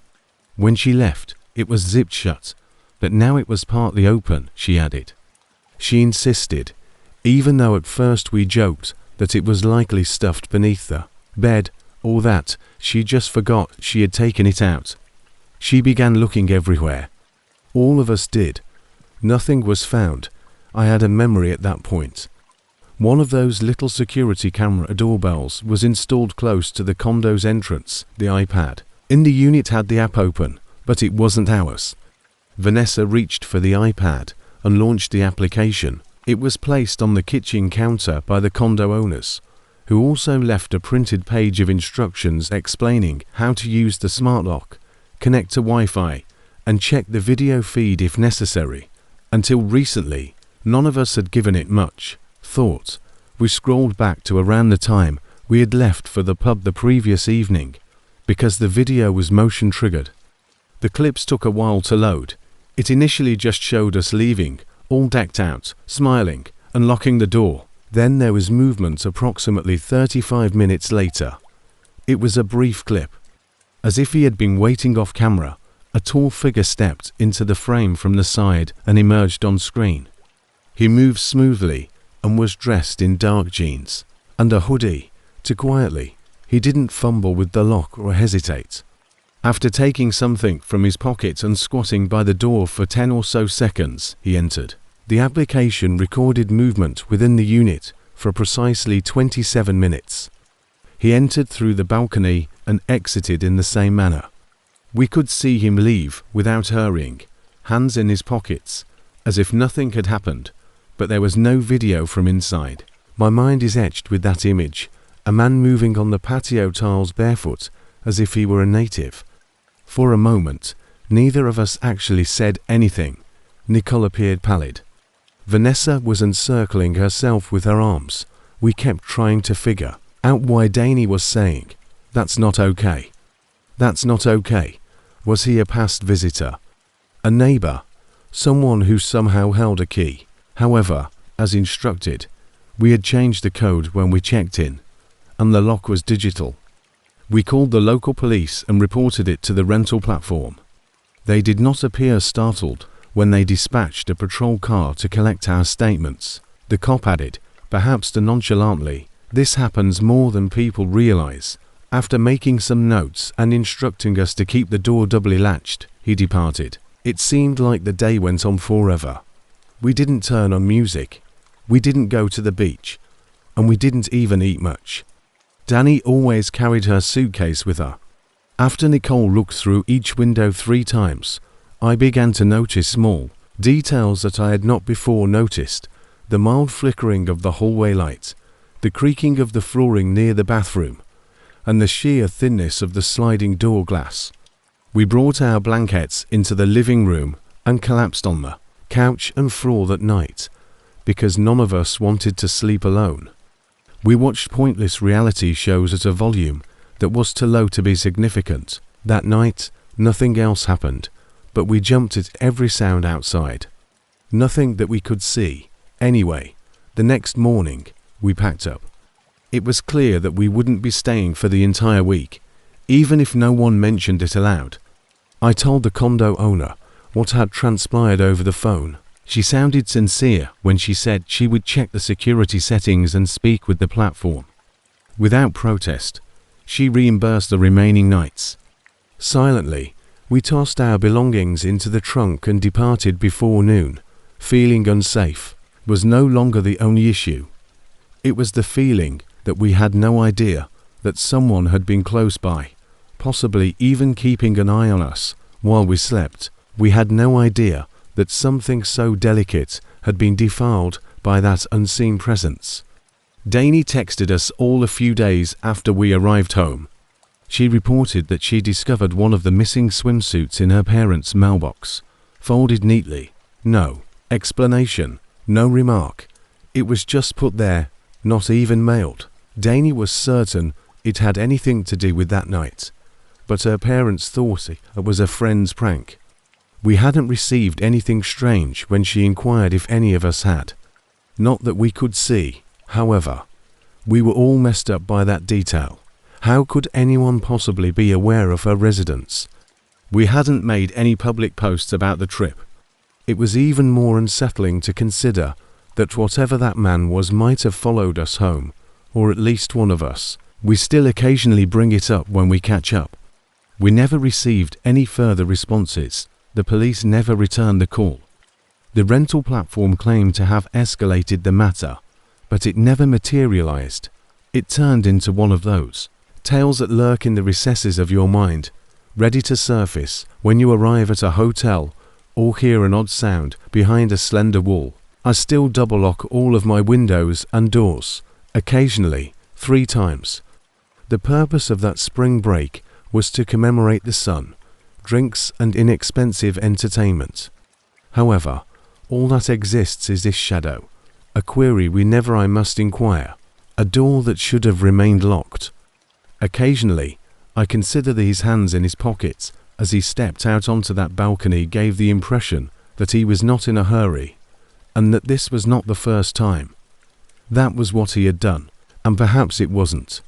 When she left, it was zipped shut, but now it was partly open, she added. She insisted, even though at first we joked that it was likely stuffed beneath the bed, or that she just forgot she had taken it out. She began looking everywhere. All of us did. Nothing was found. I had a memory at that point. One of those little security camera doorbells was installed close to the condo's entrance, the iPad. In the unit had the app open, but it wasn't ours. Vanessa reached for the iPad and launched the application. It was placed on the kitchen counter by the condo owners, who also left a printed page of instructions explaining how to use the smart lock, connect to Wi-Fi, and check the video feed if necessary. Until recently, none of us had given it much thought. We scrolled back to around the time we had left for the pub the previous evening, because the video was motion triggered. The clips took a while to load. It initially just showed us leaving, all decked out, smiling, and locking the door. Then there was movement approximately 35 minutes later. It was a brief clip. As if he had been waiting off camera, a tall figure stepped into the frame from the side and emerged on screen. He moved smoothly and was dressed in dark jeans and a hoodie. Quietly, he didn't fumble with the lock or hesitate. After taking something from his pocket and squatting by the door for 10 or so seconds, he entered. The application recorded movement within the unit for precisely 27 minutes. He entered through the balcony and exited in the same manner. We could see him leave without hurrying, hands in his pockets, as if nothing had happened, but there was no video from inside. My mind is etched with that image, a man moving on the patio tiles barefoot, as if he were a native. For a moment, neither of us actually said anything. Nicole appeared pallid. Vanessa was encircling herself with her arms. We kept trying to figure out why Dani was saying, "That's not okay. That's not okay." Was he a past visitor? A neighbor? Someone who somehow held a key? However, as instructed, we had changed the code when we checked in, and the lock was digital. We called the local police and reported it to the rental platform. They did not appear startled when they dispatched a patrol car to collect our statements. The cop added, perhaps too nonchalantly, This happens more than people realize. After making some notes and instructing us to keep the door doubly latched, he departed. It seemed like the day went on forever. We didn't turn on music. We didn't go to the beach. And we didn't even eat much. Danny always carried her suitcase with her. After Nicole looked through each window 3 times, I began to notice small details that I had not before noticed. The mild flickering of the hallway light, the creaking of the flooring near the bathroom, and the sheer thinness of the sliding door glass. We brought our blankets into the living room and collapsed on the couch and floor that night, because none of us wanted to sleep alone. We watched pointless reality shows at a volume that was too low to be significant. That night, nothing else happened, but we jumped at every sound outside. Nothing that we could see. Anyway, the next morning, we packed up. It was clear that we wouldn't be staying for the entire week, even if no one mentioned it aloud. I told the condo owner what had transpired over the phone. She sounded sincere when she said she would check the security settings and speak with the platform. Without protest, she reimbursed the remaining nights. Silently, we tossed our belongings into the trunk and departed before noon. Feeling unsafe was no longer the only issue. It was the feeling that we had no idea that someone had been close by, possibly even keeping an eye on us while we slept. We had no idea that something so delicate had been defiled by that unseen presence. Dani texted us all a few days after we arrived home. She reported that she discovered one of the missing swimsuits in her parents' mailbox, folded neatly. No explanation, no remark. It was just put there, not even mailed. Dani was certain it had anything to do with that night, but her parents thought it was a friend's prank. We hadn't received anything strange when she inquired if any of us had. Not that we could see, however. We were all messed up by that detail. How could anyone possibly be aware of her residence? We hadn't made any public posts about the trip. It was even more unsettling to consider that whatever that man was might have followed us home, or at least one of us. We still occasionally bring it up when we catch up. We never received any further responses. The police never returned the call. The rental platform claimed to have escalated the matter, but it never materialized. It turned into one of those tales that lurk in the recesses of your mind, ready to surface when you arrive at a hotel or hear an odd sound behind a slender wall. I still double lock all of my windows and doors, occasionally 3 times. The purpose of that spring break was to commemorate the sun, drinks and inexpensive entertainment. However, all that exists is this shadow, a query we never I must inquire, a door that should have remained locked. Occasionally, I consider these hands in his pockets as he stepped out onto that balcony gave the impression that he was not in a hurry, and that this was not the first time. That was what he had done, and perhaps it wasn't.